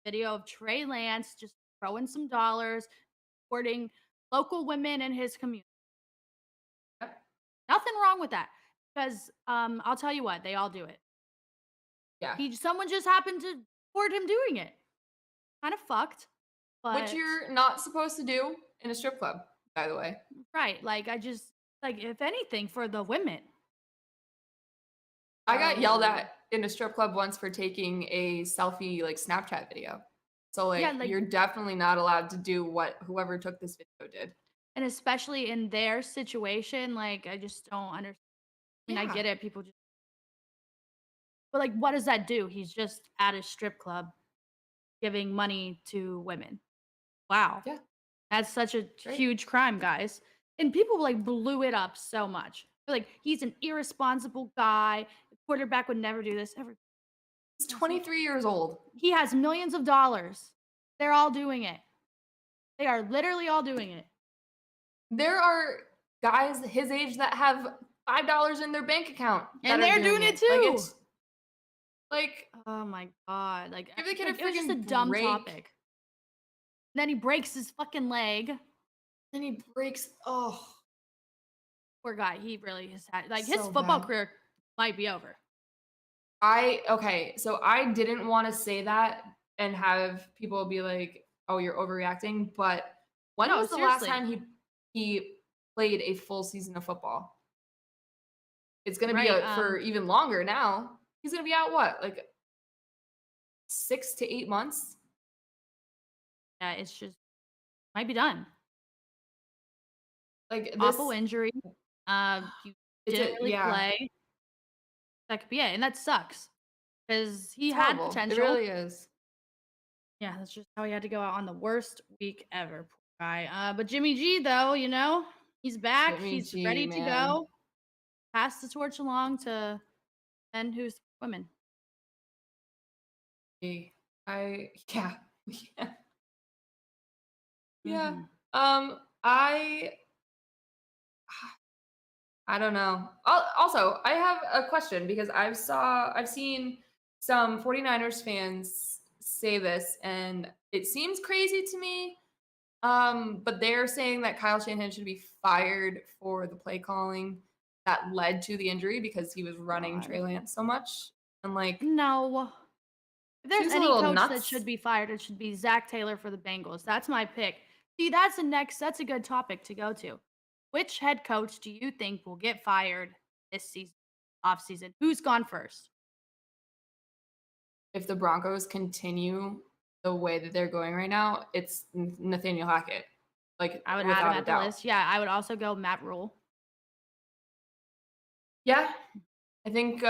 video of Trey Lance just throwing some dollars, supporting local women in his community. Nothing wrong with that. Because I'll tell you what, they all do it. Yeah, Someone just happened to support him doing it. Kind of fucked. which But you're not supposed to do in a strip club, by the way. right. Like if anything, for the women. I got yelled So, at in a strip club once for taking a selfie like Snapchat video. So yeah, like like you're definitely not allowed to do what whoever took this video did. and especially in their situation, like I just don't understand. I mean, I Yeah. get it, people just but like what does that do? He's just at a strip club giving money to women. Wow. Yeah. That's such a Right. huge crime, guys. And people like blew it up so much. They're like, he's an irresponsible guy. The quarterback would never do this. Ever. He's 23 years old. He has millions of dollars. They're all doing it. They are literally all doing it. There are guys his age that have $5 in their bank account that And are they're doing it Like too. it's like Oh my god. Like, give the kid like a it was just a freaking dumb break. topic. Then he breaks his fucking leg. Then he breaks. Oh, Poor guy. He really has had like his so football bad. career might be over. Okay, so I didn't want to say that and have people be like, "Oh, you're overreacting." But when No, was the last seriously. time he played a full season of football? It's gonna be Right. for even longer now. He's gonna be out what, like 6 to 8 months? Yeah, it's just might be done. Like Awful this, injury. You it's didn't a really yeah, play. That could be it. And that sucks. Because he it's had horrible. It potential. really is. Yeah, that's just how he had to go out on the worst week ever. Poor guy. But Jimmy G, though, he's back. Jimmy He's G, ready to man. go. Pass the torch along to men who's women. I yeah. Yeah. Yeah. Mhm. I don't know. Also, I have a question because I've seen some 49ers fans say this and it seems crazy to me. But they're saying that Kyle Shanahan should be fired for the play calling that led to the injury because he was running God. Trey Lance so much. And like No. If there's seems a any little coach that nuts. should be fired, it should be Zach Taylor for the Bengals. That's my pick. See, that's a good topic to go to. Which head coach do you think will get fired this season, off season? Who's gone first? If the Broncos continue the way that they're going right now, it's Nathaniel Hackett. Like I would add him without a at the doubt. list. Yeah, I would also go Matt Rule. Yeah, I think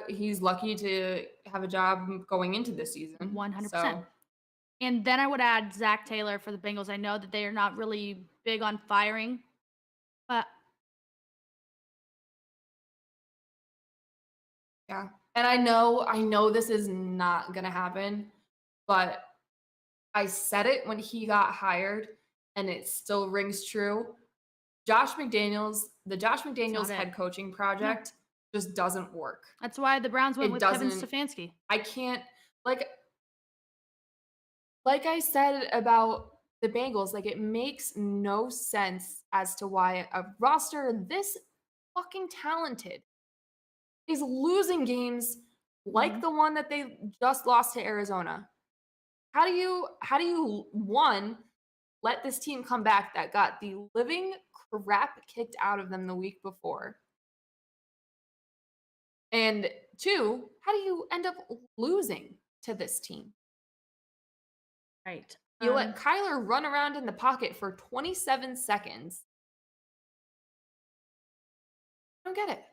he's lucky to have a job going into this season. 100%. So And then I would add Zach Taylor for the Bengals. I know that they are not really big on firing, but yeah, and I know this is not gonna happen, but I said it when he got hired, and it still rings true. Josh McDaniels the Josh McDaniels it. head coaching project just doesn't work. That's why the Browns went It with Kevin doesn't- Stefanski. I can't like I said about the Bengals, like it makes no sense as to why a roster this fucking talented is losing games like the one that they just lost to Arizona. How do you one let this team come back that got the living crap kicked out of them the week before? And two, how do you end up losing to this team? Right. You let Kyler run around in the pocket for 27 seconds. I don't get it.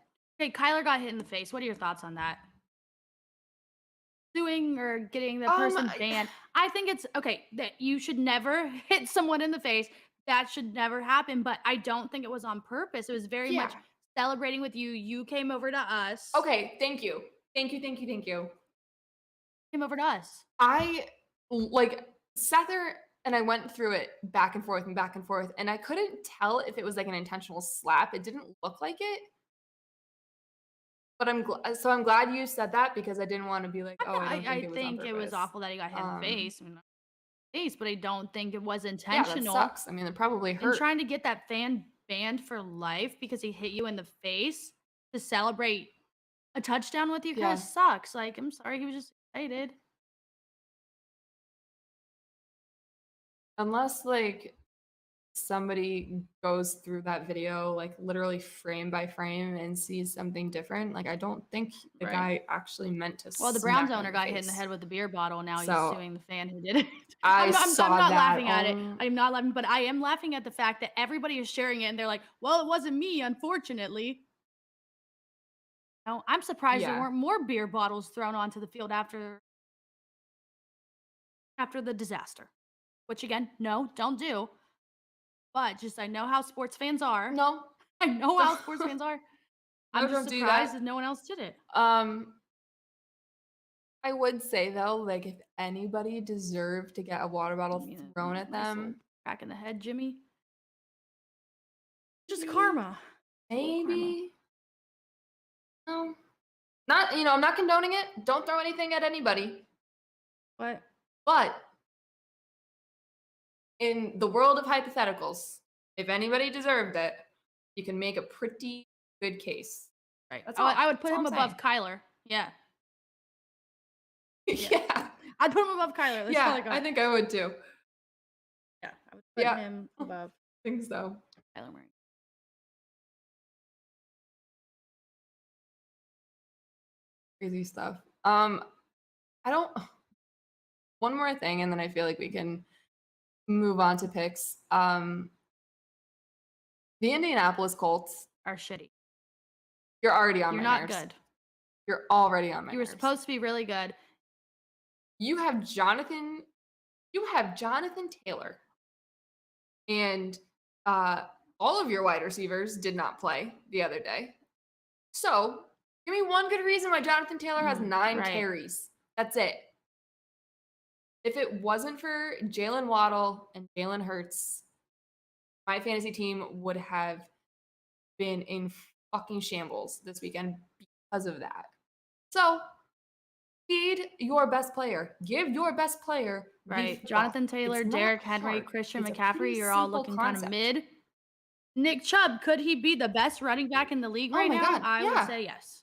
Okay, Kyler got hit in the face. What are your thoughts on that? Suing or getting the person banned. I think it's okay that you should never hit someone in the face. That should never happen. But I don't think it was on purpose. It was very much celebrating with you. You came over to us. Okay, thank you. Thank you. Came over to us. I like sat there and I went through it back and forth, and I couldn't tell if it was like an intentional slap. It didn't look like it. But I'm glad you said that because I didn't want to be like, oh, I don't think it was on purpose. It was awful that he got hit in the face. I mean, but I don't think it was Yeah, intentional. that sucks. I mean, it probably hurt. And trying to get that fan banned for life because he hit you in the face to celebrate a touchdown with you kind of sucks. Like, I'm sorry, he was just excited. Unless like somebody goes through that video like literally frame by frame and sees something different. Like I don't think the guy actually meant to. Well, the Browns owner got hit in the head with a beer bottle. Now he's suing the fan who did it. I'm not laughing at it. I'm not laughing, but I am laughing at the fact that everybody is sharing it and they're like, "Well, it wasn't me, unfortunately." No, I'm surprised there weren't more beer bottles thrown onto the field after the disaster. Which again, no, don't do. But just I know how sports fans are. No. I know how sports fans are. I'm just surprised that no one else did it. I would say though, like if anybody deserved to get a water bottle thrown at them, crack in the head, Jimmy. Just karma. Maybe. No. Not, I'm not condoning it. Don't throw anything at anybody. What? But in the world of hypotheticals, if anybody deserved it, you can make a pretty good case. Right. I would put him above Kyler. Yeah. Yeah. I'd put him above Kyler. That's all I got. I think I would too. Yeah. I would put him above. I think so. Kyler Murray. Crazy stuff. One more thing, and then I feel like we can move on to picks. The Indianapolis Colts are shitty. You're already on my nerves. You're not good. You're already on my nerves. You were supposed to be really good. You have Jonathan Taylor. And all of your wide receivers did not play the other day. So, give me one good reason why Jonathan Taylor has 9 carries. That's it. If it wasn't for Jalen Waddle and Jalen Hurts, my fantasy team would have been in fucking shambles this weekend because of that. So, feed your best player. Give your best player Jonathan Taylor, Derrick Henry, Christian McCaffrey, you're all looking kind of mid. Nick Chubb, could he be the best running back in the league right now? God, I would say yes.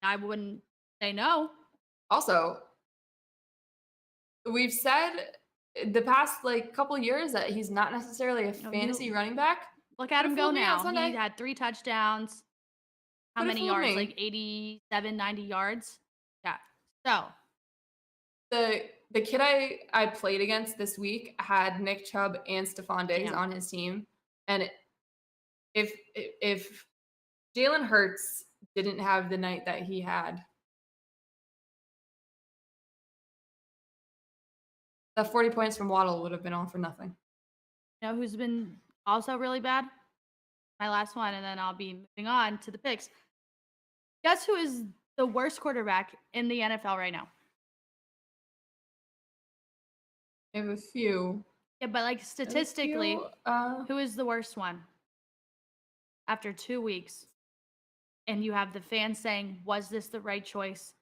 I wouldn't say no. Also, we've said the past couple years that he's not necessarily a fantasy running back. Look at him go now. He had 3 touchdowns. How many yards? Like 87, 90 yards. Yeah. So the kid I played against this week had Nick Chubb and Stephon Diggs on his team. And if Jalen Hurts didn't have the night that he had, that 40 points from Waddle would have been all for nothing. You know who's been also really bad? My last one, and then I'll be moving on to the picks. Guess who is the worst quarterback in the NFL right now? I have a few. Yeah, but statistically, who is the worst one? after 2 weeks, and you have the fans saying, "Was this the right choice?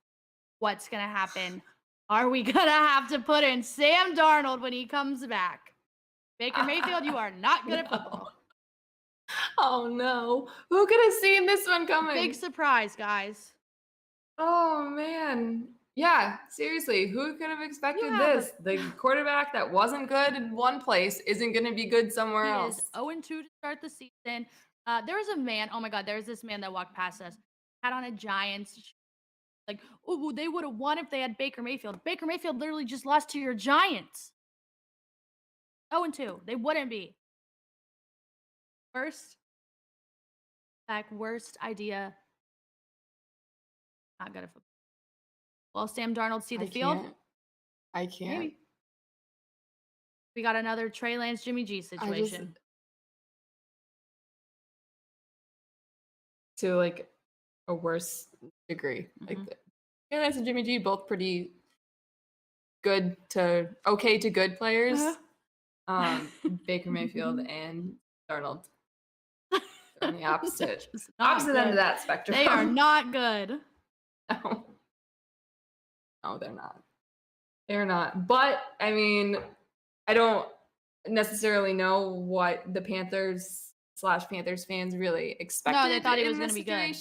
What's gonna happen? Are we gonna have to put in Sam Darnold when he comes back? Baker Mayfield, you are not good at No. football." Oh no. Who could have seen this one Big coming? surprise, guys. Oh man. Yeah, seriously, who could have You expected have this? The quarterback that wasn't good in one place isn't going to be good somewhere He else. is 0-2 to start the season. There was a man, oh my God, there's this man that walked past us, had on a Giants, like, oh, well, they would have won if they had Baker Mayfield. Baker Mayfield literally just lost to your Giants. 0-2. They wouldn't be. Worst idea. Not good at football. Well, Sam Darnold see the field? I can't. Maybe. We got another Trey Lance, Jimmy G situation. To like a worse degree. Like Trey Lance and Jimmy G both pretty good to okay to good players. Baker Mayfield and Darnold on the opposite end of that spectrum. They are not good. No, they're not. They're not. But I mean, I don't necessarily know what the Panthers fans really expected. No, they thought he was going to be good.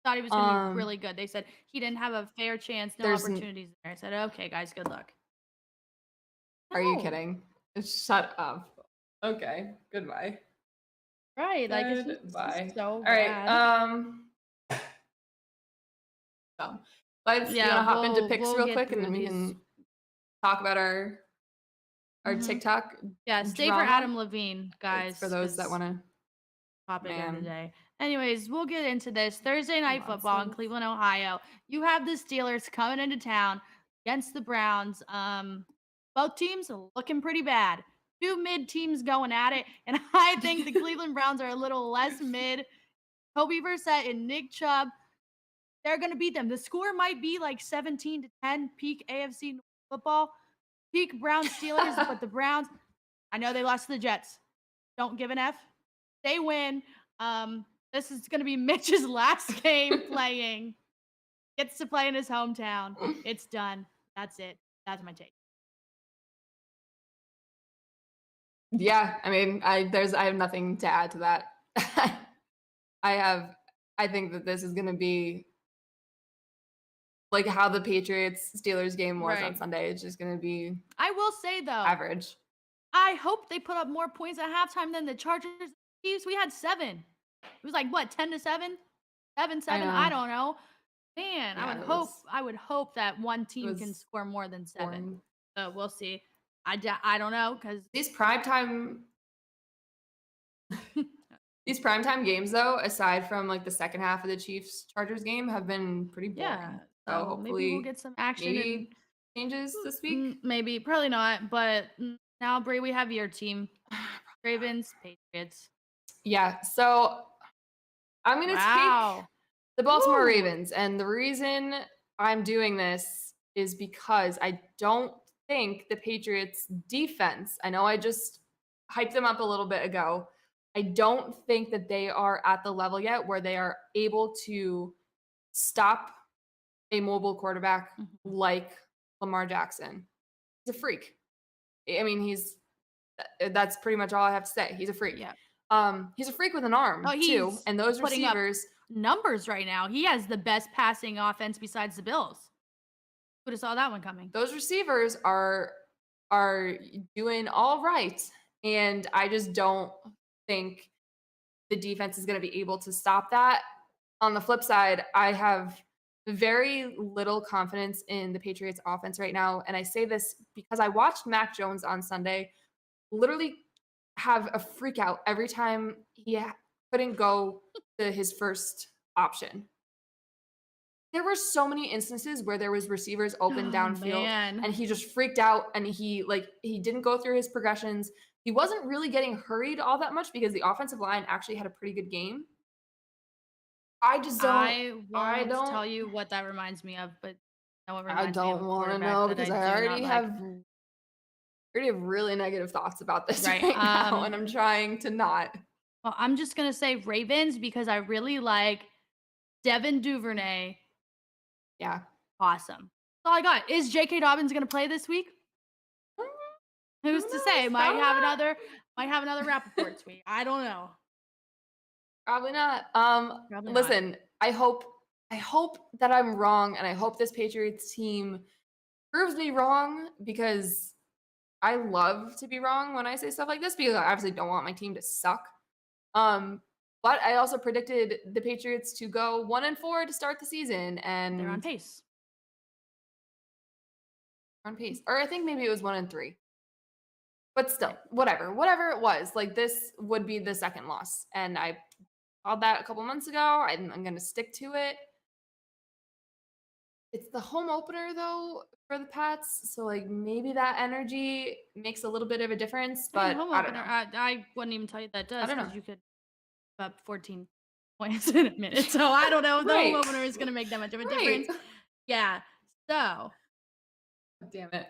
Thought he was going to be really good. They said he didn't have a fair chance, no opportunities there. I said, okay, guys, good luck. Are you kidding? Shut up. Okay, goodbye. Right, like it's bye. So all right. So let's hop into picks real quick, and then we can talk about our TikTok. Yeah, stay for Adam Levine, guys. For those that want to topic of the day. Anyways, we'll get into this. Thursday night football in Cleveland, Ohio. You have the Steelers coming into town against the Browns. Both teams looking pretty bad. Two mid teams going at it, and I think the Cleveland Browns are a little less mid. Kobe Brissett and Nick Chubb, they're going to beat them. The score might be like 17-10, peak AFC football, peak Browns Steelers, but the Browns, I know they lost to the Jets. Don't give an F. They win. This is going to be Mitch's last game playing. Gets to play in his hometown. It's done. That's it. That's my take. Yeah, I mean, I have nothing to add to that. I think that this is going to be like how the Patriots Steelers game was on Sunday. It's just going to be, I will say though, average. I hope they put up more points at halftime than the Chargers. Chiefs. We had 7. It was like what, 10-7, 7-7. I don't know. Man, yeah, I would hope that one team can score more than 7. So we'll see. I don't know, because these primetime games, though, aside from like the second half of the Chiefs Chargers game, have been pretty boring. Yeah, so hopefully maybe we'll get some action and changes this week. Maybe, probably not. But now, Bree, we have your team: Ravens, Patriots. Yeah, so I'm gonna take the Baltimore Ravens, and the reason I'm doing this is because I don't think the Patriots defense, I know I just hyped them up a little bit ago, I don't think that they are at the level yet where they are able to stop a mobile quarterback like Lamar Jackson. He's a freak. I mean, that's pretty much all I have to say. He's a freak. Yeah. He's a freak with an arm too, and those receivers numbers right now. He has the best passing offense besides the Bills. Would have saw that one coming. Those receivers are doing all right, and I just don't think the defense is going to be able to stop that. On the flip side, I have very little confidence in the Patriots offense right now, and I say this because I watched Mac Jones on Sunday literally have a freak out every time he couldn't go to his first option. There were so many instances where there was receivers open downfield and he just freaked out, and he didn't go through his progressions. He wasn't really getting hurried all that much because the offensive line actually had a pretty good game. I don't tell you what that reminds me of, but I don't want to know because I already have really negative thoughts about this right now, and I'm trying to not. Well, I'm just gonna say Ravens because I really like Devin Duvernay. Yeah. Awesome. That's all I got. Is J.K. Dobbins gonna play this week? Mm, who Who's to say? knows? Probably not. Might have another Rappaport tweet. I don't know. Probably not. Probably not. Listen, I hope that I'm wrong, and I hope this Patriots team proves me wrong because I love to be wrong when I say stuff like this because I obviously don't want my team to suck. But I also predicted the Patriots to go 1-4 to start the season, and They're on pace. on pace. Or I think maybe it was 1-3. But still, Okay. whatever it was, like this would be the second loss, and I called that a couple months ago. I'm going to stick to it. It's the home opener though for the Pats, so like maybe that energy makes a little bit of a difference, I mean, but home I don't opener. know. I wouldn't even tell you that I does don't know. because you could up 14 points in a minute. So I don't know if the home Right. opener is gonna make that much of a Right. difference. Yeah. So Damn it.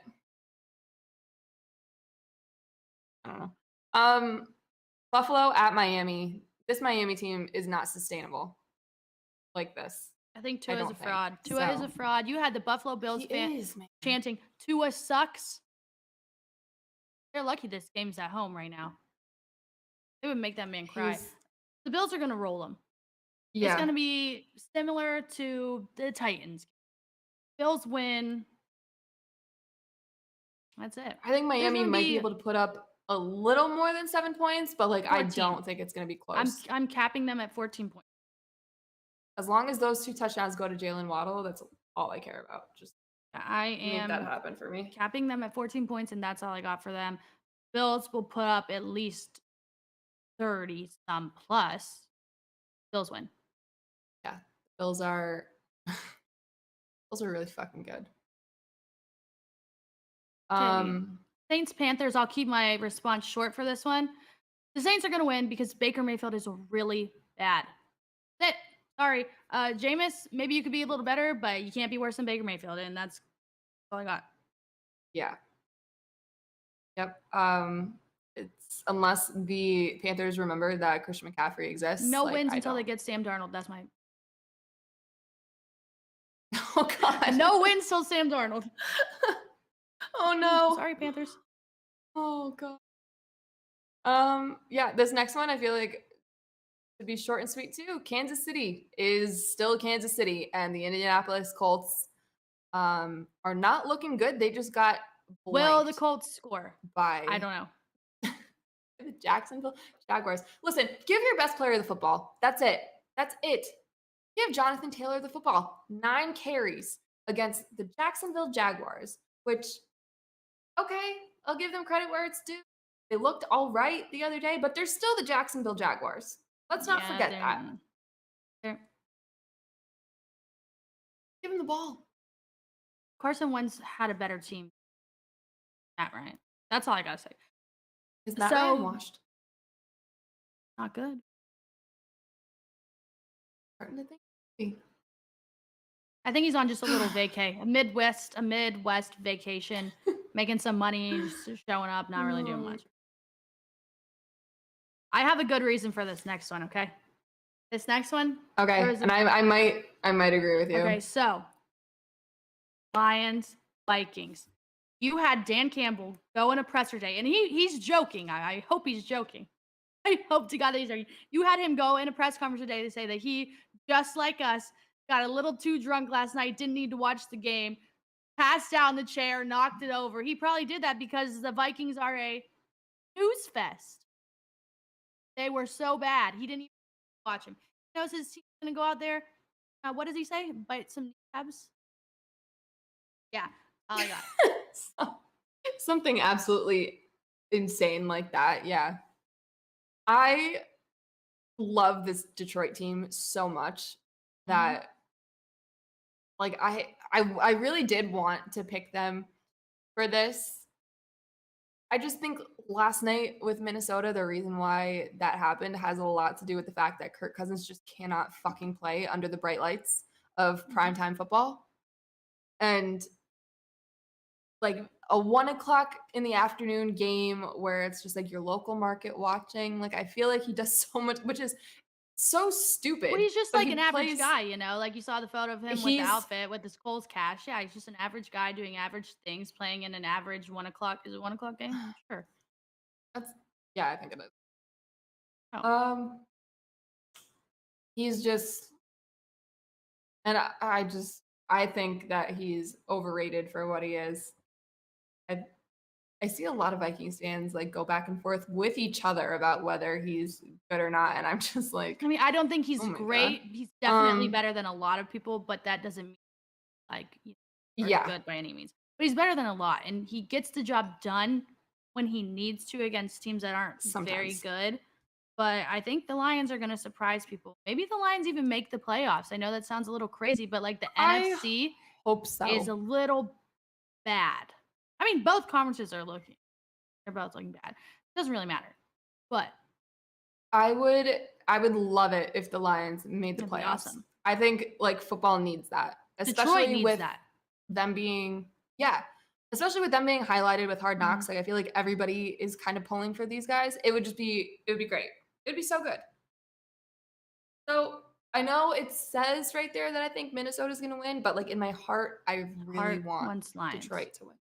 I don't know. Buffalo at Miami. This Miami team is not sustainable like this. I think I Tua is a don't think. fraud. Tua is a So fraud. You had the Buffalo Bills he fan is, man. chanting, Tua sucks. They're lucky this game's at home right now. It would make that man cry. He's The Bills are going to roll them. It's going yeah. to be similar to the Titans. Bills win. That's it. I think There's Miami going to might be be able to put up a little more than 7 points, but like I 14. don't think it's going to be close. I'm capping them at 14 points. As long as those 2 touchdowns go to Jalen Waddle, that's all I care about. Just I make that am happen for me. capping them at 14 points, and that's all I got for them. Bills will put up at least 30 some plus. Bills win. Yeah. Bills are Bills are really fucking good. Okay. Saints Panthers, I'll keep my response short for this one. The Saints are going to win because Baker Mayfield is really bad. That's it. Sorry. Jameis, maybe you could be a little better, but you can't be worse than Baker Mayfield, and that's all I got. Yeah. Yep. It's unless the Panthers remember that Christian McCaffrey exists. No like, wins I until they don't. get Sam Darnold. That's my Oh God. no wins till Sam Darnold. Oh no. Sorry, Panthers. Oh God. Yeah, this next one I feel like to be short and sweet too. Kansas City is still Kansas City, and the Indianapolis Colts are not looking good. They just got Will the blanked Colts score? by I don't know. the Jacksonville Jaguars. Listen, give your best player the football. That's it. That's it. Give Jonathan Taylor the football. 9 carries against the Jacksonville Jaguars, which, okay, I'll give them credit where it's due. They looked all right the other day, but they're still the Jacksonville Jaguars. Let's not forget that. Give him the ball. Carson Wentz had a better team. Matt Ryan. That's all I gotta say. Is Matt So- Ryan washed? Not good. Starting to think. I think he's on just a little vacay, a Midwest vacation, making some money, just showing up, not really doing much. I have a good reason for this next one. Okay, this next one. Okay, and I might agree with you. Okay, so Lions, Vikings. You had Dan Campbell go in a presser day, and he's joking. I hope he's joking. I hope to God that he's joking. You had him go in a press conference today to say that he, just like us, got a little too drunk last night, didn't need to watch the game, passed out in the chair, knocked it over. He probably did that because the Vikings are a snooze fest. They were so bad. He didn't even watch him. He knows his team's going to go out there. What does he say? Bite some kneecaps? Yeah, all I got. Something absolutely insane like that. Yeah. I love this Detroit team so much that like I really did want to pick them for this. I just think last night with Minnesota, the reason why that happened has a lot to do with the fact that Kirk Cousins just cannot fucking play under the bright lights of primetime football. And like a 1 o'clock in the afternoon game where it's just like your local market watching. Like I feel like he does so much, which is so stupid. Well, he's just But like he an average plays. guy, you know? Like you saw the photo of him with the He's outfit with his Coles cash. Yeah, he's just an average guy doing average things, playing in an average 1 o'clock. Is it 1 o'clock game? Sure. that's yeah, I think it is. Oh, Um, he's just, and I think that he's overrated for what he is. I I see a lot of Vikings fans like go back and forth with each other about whether he's good or not, and I'm just I like, mean, I don't think oh he's my god. great. He's definitely Um, better than a lot of people, but that doesn't mean like are yeah, good by any means. But he's better than a lot, and he gets the job done when he needs to against teams that aren't very sometimes. good. But I think the Lions are going to surprise people. Maybe the Lions even make the playoffs. I know that sounds a little crazy, but like the I NFC hope is so. a little bad. I mean, both conferences they're both looking bad. Doesn't really matter. But I would I would love it if the Lions made the it'd be playoffs. awesome. I think like football needs that, Detroit especially needs with that. them being yeah, especially with them being highlighted with Hard Mhm. Knocks. Like I feel like everybody is kind of pulling for these guys. It would be great. It'd be so good. So I know it says right there that I think Minnesota's gonna win, but like in my heart, I really Heart want wants Lions. Detroit to win.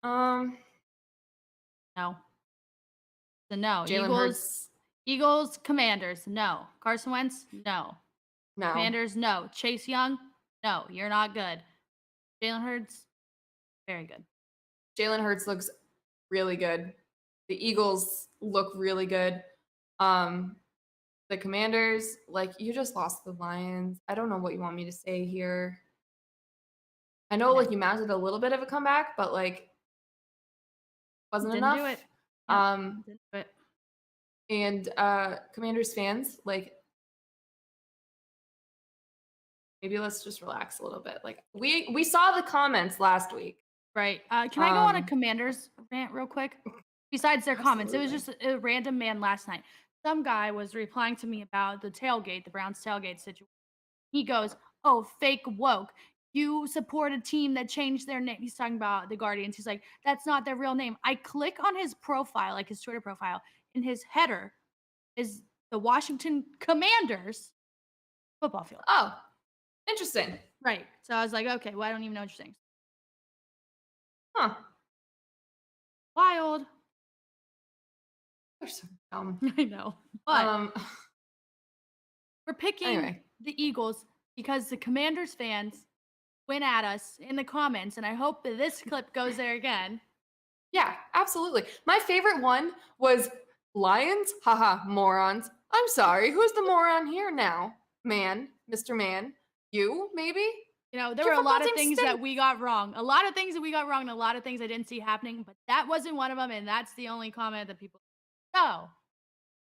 Um, No. So no. Jalen Eagles, Hurts, Eagles, Commanders. No. Carson Wentz. No. no. Commanders. No. Chase Young. No. You're not good. Jalen Hurts. Very good. Jalen Hurts looks really good. The Eagles look really good. Um, the Commanders, like you just lost the Lions. I don't know what you want me to say here. I know Yeah. like you mounted a little bit of a comeback, but like wasn't Didn't do it. enough. Yep. Um, Didn't do it. and Commanders fans, like maybe let's just relax a little bit. Like we saw the comments last week. Right. Can I go on a Um, Commanders rant real quick? Besides their comments, it was absolutely. just a random man last night. Some guy was replying to me about the tailgate, the Browns tailgate situation. He goes, "Oh, fake woke. You support a team that changed their name." He's talking about the Guardians. He's like, "That's not their real name." I click on his profile, like his Twitter profile, and his header is the Washington Commanders football field. Oh, interesting. Right. So I was like, okay, well, I don't even know what you're saying. Huh. Wild. They're so dumb. I know. But Um, we're picking anyway. the Eagles because the Commanders fans went at us in the comments, and I hope that this clip goes there again. Yeah, absolutely. My favorite one was Lions. Haha, morons. I'm sorry. Who's the moron here now? Man, Mr. Man. You, maybe? You know, there were Your a football lot of team things that stinks. we got wrong. A lot of things that we got wrong, and a lot of things I didn't see happening, but that wasn't one of them, and that's the only comment that people. So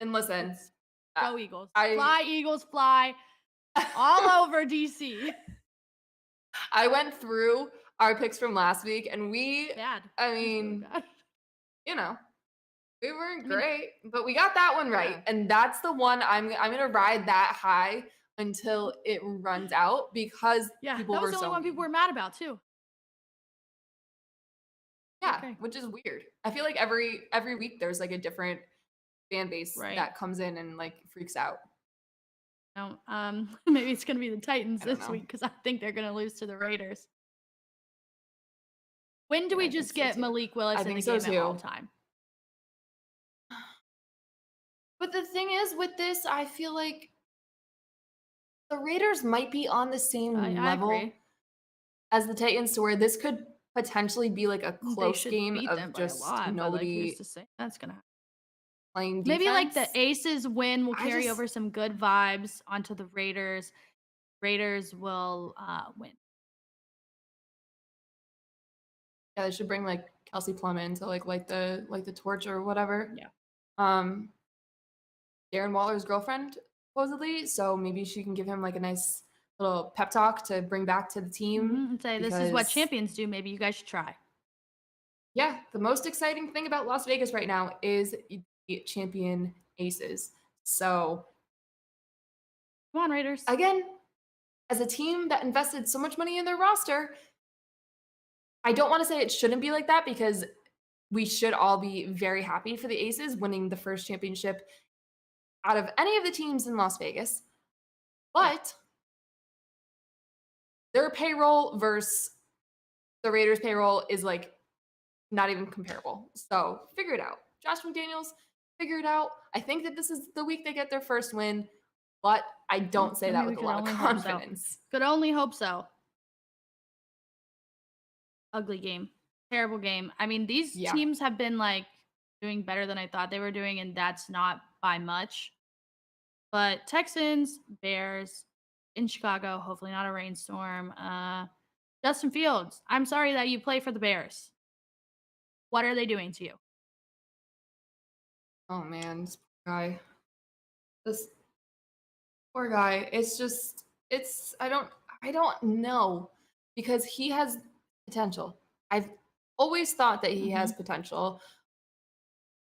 And listen, let's uh, go Eagles. I Fly, Eagles, fly all over DC. I went through our picks from last week and Bad. I It was really mean, bad. you know, we weren't I mean, great, but we got that one right. yeah. And that's the one I'm gonna ride that high until it runs out because Yeah, people that was were the only so one people mean. were mad about too. Yeah, Okay. which is weird. I feel like every week there's like a different fan base Right. that comes in and like freaks out. No, maybe it's gonna be the Titans I don't this know. week because I think they're gonna lose to the Raiders. When do Yeah, we I think just so get too. Malik I Willis in think the so game at all too. time? But the thing is with this, I feel like the Raiders might be on the same I agree. level as the Titans to where this could potentially be like a They close should game beat of them by a just lot, but like, who's nobody to say that's gonna happen? playing Maybe like the defense. Aces win will I carry just over some good vibes onto the Raiders. Raiders will win. yeah, they should bring like Kelsey Plum in to like the torch or whatever. Yeah. Um Darren Waller's girlfriend, supposedly. So maybe she can give him like a nice little pep talk to bring back to the team And say this is what because champions do. Maybe you guys should try. yeah, the most exciting thing about Las Vegas right now is the champion aces. So Come on, Raiders. again, as a team that invested so much money in their roster, I don't want to say it shouldn't be like that because we should all be very happy for the Aces winning the first championship out of any of the teams in Las Vegas. But their payroll versus the Raiders' payroll is like not even comparable. So figure it out. Josh McDaniels, figure it out. I think that this is the week they get their first win, but I don't say that with a lot of confidence. Could only hope so. Ugly game. Terrible game. I mean, these teams have been like doing better than I thought they were doing, and that's not by much. But Texans, Bears in Chicago, hopefully not a rainstorm. Justin Fields, I'm sorry that you play for the Bears. What are they doing to you? Oh man, this poor guy. This poor guy. I don't know because he has potential. I've always thought that he has potential.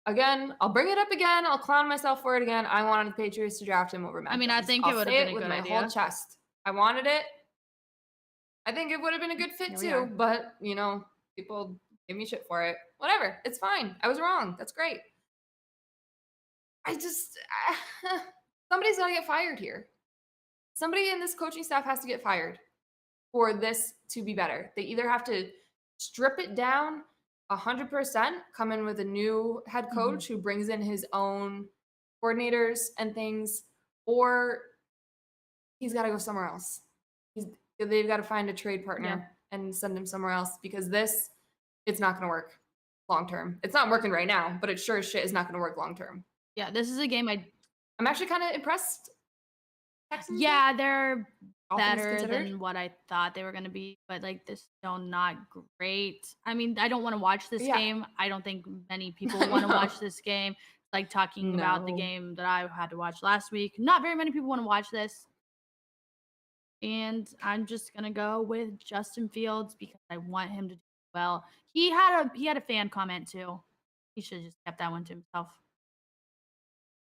Again, I'll bring it up again. I'll clown myself for it again. I wanted the Patriots to draft him over Matt Jones. I think it would have been a good idea. With my whole chest. I wanted it. I think it would have been a good fit too, but people gave me shit for it. Whatever. It's fine. I was wrong. That's great. Somebody's got to get fired here. Somebody in this coaching staff has to get fired for this to be better. They either have to strip it down 100%, come in with a new head coach who brings in his own coordinators and things, or he's got to go somewhere else. They've got to find a trade partner and send him somewhere else because it's not going to work long term. It's not working right now, but it sure as shit is not going to work long term. Yeah, this is a game I'm actually kind of impressed. Texans they're better than what I thought they were going to be, but like this still not great. I mean, I don't want to watch this game. I don't think many people want to watch this game. Like talking about the game that I had to watch last week. Not very many people want to watch this. And I'm just going to go with Justin Fields because I want him to do well. He had a fan comment too. He should have just kept that one to himself.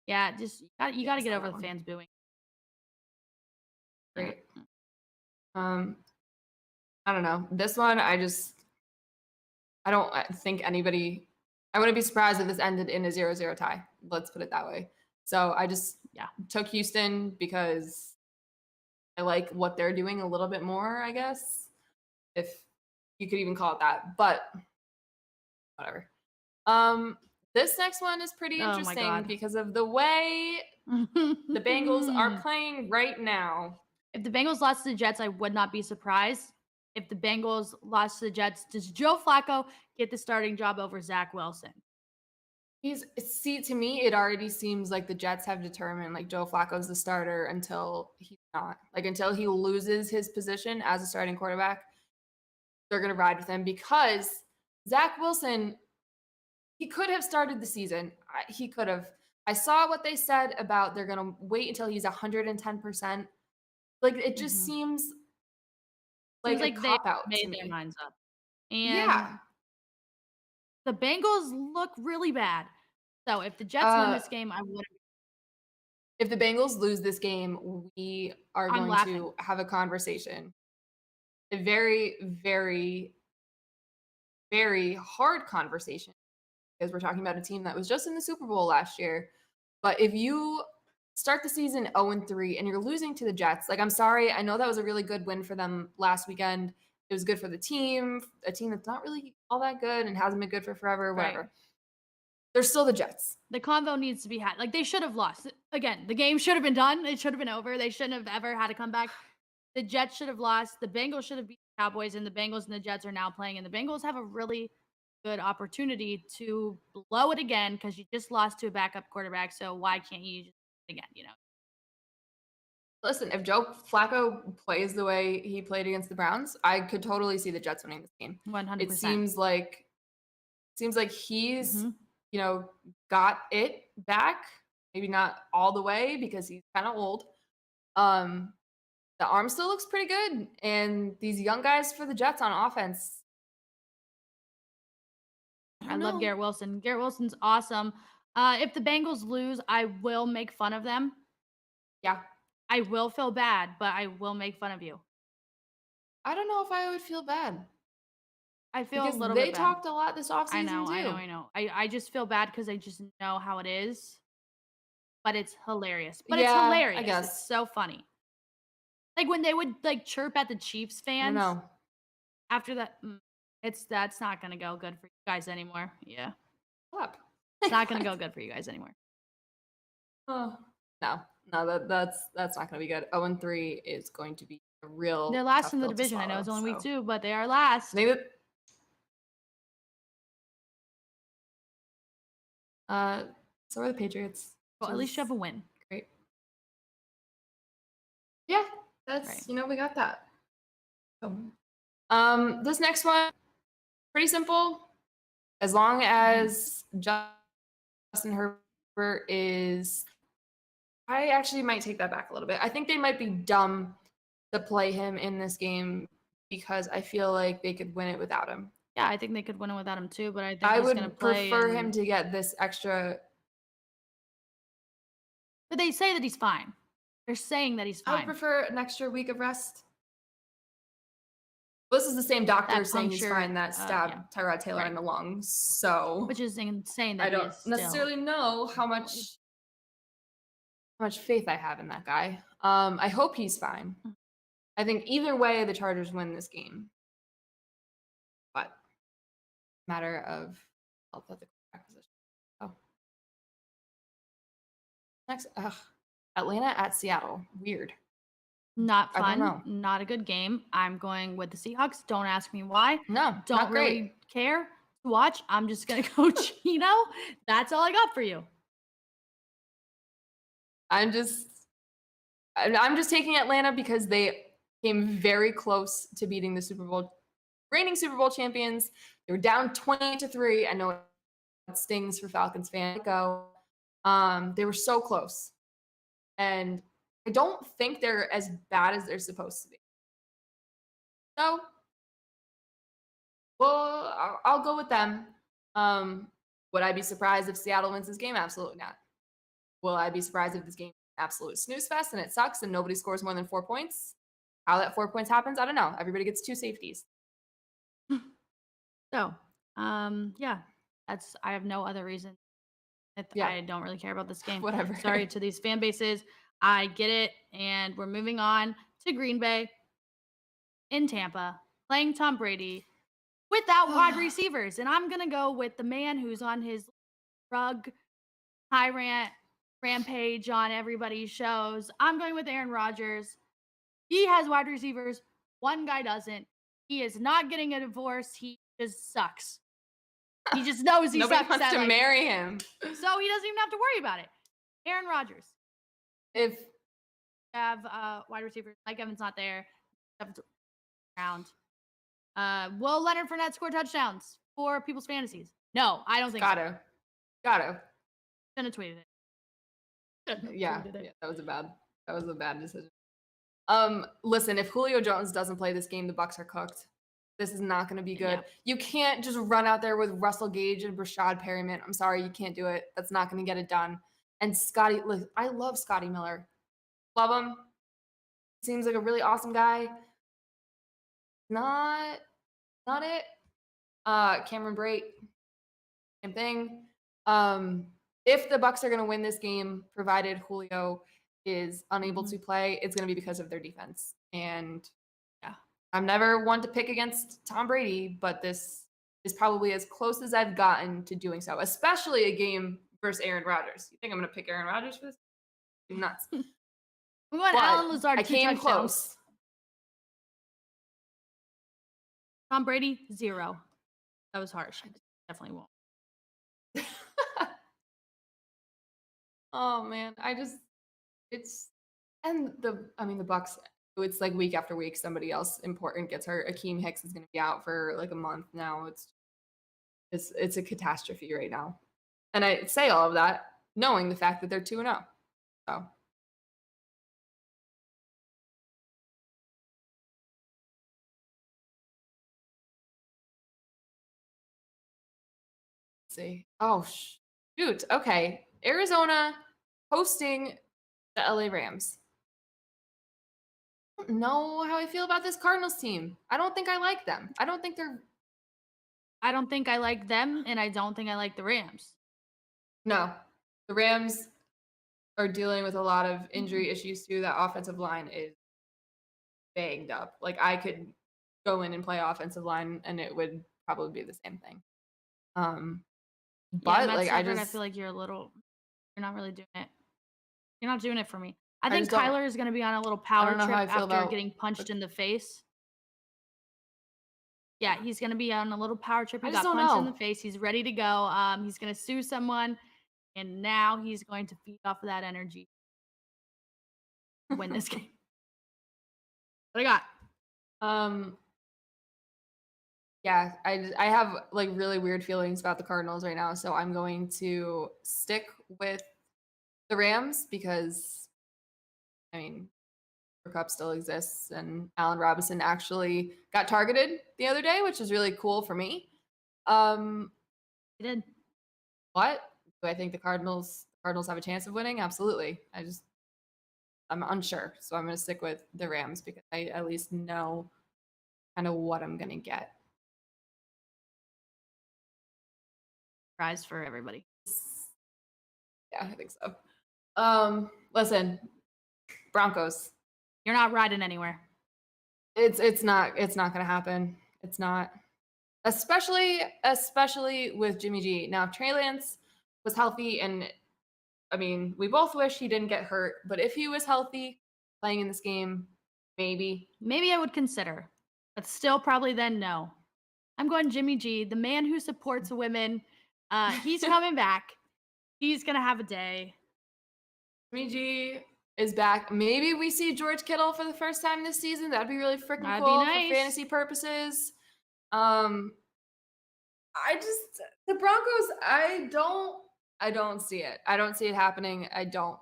Yeah, you got to get over the fans booing. Great. I don't know. This one, I don't think anybody. I wouldn't be surprised if this ended in a 0-0 tie. Let's put it that way. So I just took Houston because I like what they're doing a little bit more, I guess, if you could even call it that. But whatever. This next one is pretty interesting because of the way the Bengals are playing right now. If the Bengals lost to the Jets, I would not be surprised. If the Bengals lost to the Jets, does Joe Flacco get the starting job over Zach Wilson? To me, it already seems like the Jets have determined like Joe Flacco's the starter until he's not. Like until he loses his position as a starting quarterback, they're going to ride with him because Zach Wilson, he could have started the season. He could have. I saw what they said about they're going to wait until he's 110%. Like it just seems like a cop-out made their minds up. And the Bengals look really bad. So if the Jets win this game, I wouldn't. If the Bengals lose this game, we are going to have a conversation. A very, very, very hard conversation because we're talking about a team that was just in the Super Bowl last year. But if you start the season 0-3 and you're losing to the Jets, like I'm sorry, I know that was a really good win for them last weekend. It was good for the team, a team that's not really all that good and hasn't been good for forever, whatever. Right. They're still the Jets. The convo needs to be had. Like they should have lost. Again, the game should have been done. It should have been over. They shouldn't have ever had a comeback. The Jets should have lost. The Bengals should have beat the Cowboys, and the Bengals and the Jets are now playing. And the Bengals have a really good opportunity to blow it again because you just lost to a backup quarterback. So why can't you just do it again, Listen, if Joe Flacco plays the way he played against the Browns, I could totally see the Jets winning this game. 100%. It seems like he's, got it back. Maybe not all the way because he's kind of old. The arm still looks pretty good. And these young guys for the Jets on offense. I love Garrett Wilson. Garrett Wilson's awesome. If the Bengals lose, I will make fun of them. Yeah. I will feel bad, but I will make fun of you. I don't know if I would feel bad I feel a because little they bit bad. talked a lot this offseason too. I know. I just feel bad because I just know how it is, but it's hilarious. But it's Yeah, I hilarious. It's guess. so funny. Like when they would like chirp at the Chiefs I don't fans know. after that, that's not gonna go good for you guys anymore. Yeah, Up. it's not gonna go good for you guys anymore. Oh, no, no, that's not going to be good. 0-3 is going to be a real They're last tough in the pill to division. I know swallow. it's only week So 2, but they are last. maybe. So are the Patriots. Well, at least you have a win. Great. Yeah, Right. we got that. This next one, pretty simple. As long as Justin Herbert is, I actually might take that back a little bit. I think they might be dumb to play him in this game because I feel like they could win it without him. Yeah, I think they could win it without him too, but I think I he's gonna would play. prefer him to get this extra. But they say that he's fine. They're saying that he's I would fine. prefer an extra week of rest. This is the same doctor That saying he's puncture, fine that stabbed yeah. Tyrod Taylor in Right. the lungs. So Which is insane that I he don't is still. necessarily know how much faith I have in that guy. I hope he's fine. I think either way the Chargers win this game. But matter of health at the quarterback position. Oh. Next, Atlanta at Seattle. Weird. Not I don't fun. know. Not a good game. I'm going with the Seahawks. Don't ask me why. No, Don't not great. really care to watch. I'm just gonna go Chino. That's all I got for you. I'm just taking Atlanta because they came very close to beating the reigning Super Bowl champions. They were down 20-3. I know it stings for Falcons fans. They were so close. And I don't think they're as bad as they're supposed to be. So, well, I'll go with them. Would I be surprised if Seattle wins this game? Absolutely not. Will I be surprised if this game is an absolute snooze fest and it sucks and nobody scores more than 4 points? How that 4 points happens, I don't know. Everybody gets 2 safeties. So, yeah, I have no other reason. Yeah. I don't really care about this game. Whatever. Sorry to these fan bases. I get it. And we're moving on to Green Bay in Tampa, playing Tom Brady without wide receivers. And I'm going to go with the man who's on his drug rampage on everybody's shows. I'm going with Aaron Rodgers. He has wide receivers. One guy doesn't. He is not getting a divorce. He just sucks. He just knows he Nobody sucks. wants to like, marry him. So he doesn't even have to worry about it. Aaron Rodgers. If have wide receivers. Mike Evans not there. Round. Will Leonard Fournette score touchdowns for people's fantasies? No, I don't think so. Gotta. Shouldn't have tweeted it. Yeah, that was a bad decision. Listen, if Julio Jones doesn't play this game, the Bucs are cooked. This is not going to be good. Yeah. You can't just run out there with Russell Gage and Rashad Perryman. I'm sorry, you can't do it. That's not going to get it done. And I love Scotty Miller. Love him. Seems like a really awesome guy. Not it. Cameron Brate, same thing. If the Bucs are going to win this game, provided Julio is unable to play, it's going to be because of their defense. And yeah, I'm never one to pick against Tom Brady, but this is probably as close as I've gotten to doing so, especially a game versus Aaron Rodgers. You think I'm going to pick Aaron Rodgers for this? Nuts. We're going Alan Lazard. I came close. Tom Brady, 0. That was harsh. I definitely won't. Oh man, the Bucs. It's like week after week, somebody else important gets hurt. Akeem Hicks is going to be out for like a month now. It's a catastrophe right now, and I say all of that knowing the fact that they're 2-0. So. Let's see. Oh shoot. Okay, Arizona hosting the LA Rams. don't know how I feel about this Cardinals team. I don't think I like them. I don't think they're I don't think I like them, and I don't think I like the Rams. no. The Rams are dealing with a lot of injury issues too. That offensive line is banged up. Like I could go in and play offensive line and it would probably be the same thing. Yeah, But Matt like Stafford, I feel like you're not really doing it. You're not doing it for me. I I think just don't Kyler is gonna be on a little I power don't know how trip I feel after about getting punched in the face. Yeah, he's gonna be on a little power trip. I He just got don't punched in the know. face. He's ready to go. He's gonna sue someone, and now he's going to feed off of that energy to win this game. What I got? um yeah, I have like really weird feelings about the Cardinals right now, so I'm going to stick with the Rams because I mean Cooper Cup still exists and Allen Robinson actually got targeted the other day, which is really cool for me. Um He did. What? Do I think the Cardinals have a chance of winning? Absolutely. I'm unsure. So I'm gonna stick with the Rams because I at least know kind of what I'm gonna get. Prize for everybody. Yeah, I think so. Listen, Broncos. You're not riding anywhere. It's not gonna happen. It's not. Especially with Jimmy G. Now, if Trey Lance was healthy, and I mean, we both wish he didn't get hurt, but if he was healthy playing in this game, maybe. Maybe I would consider, but still probably then no. I'm going Jimmy G, the man who supports women. He's coming back. He's gonna have a day. Jimmy G is back. Maybe we see George Kittle for the first time this season. That'd be really freaking That'd be cool nice. for fantasy purposes. I just the Broncos. I don't see it. I don't see it happening. I don't.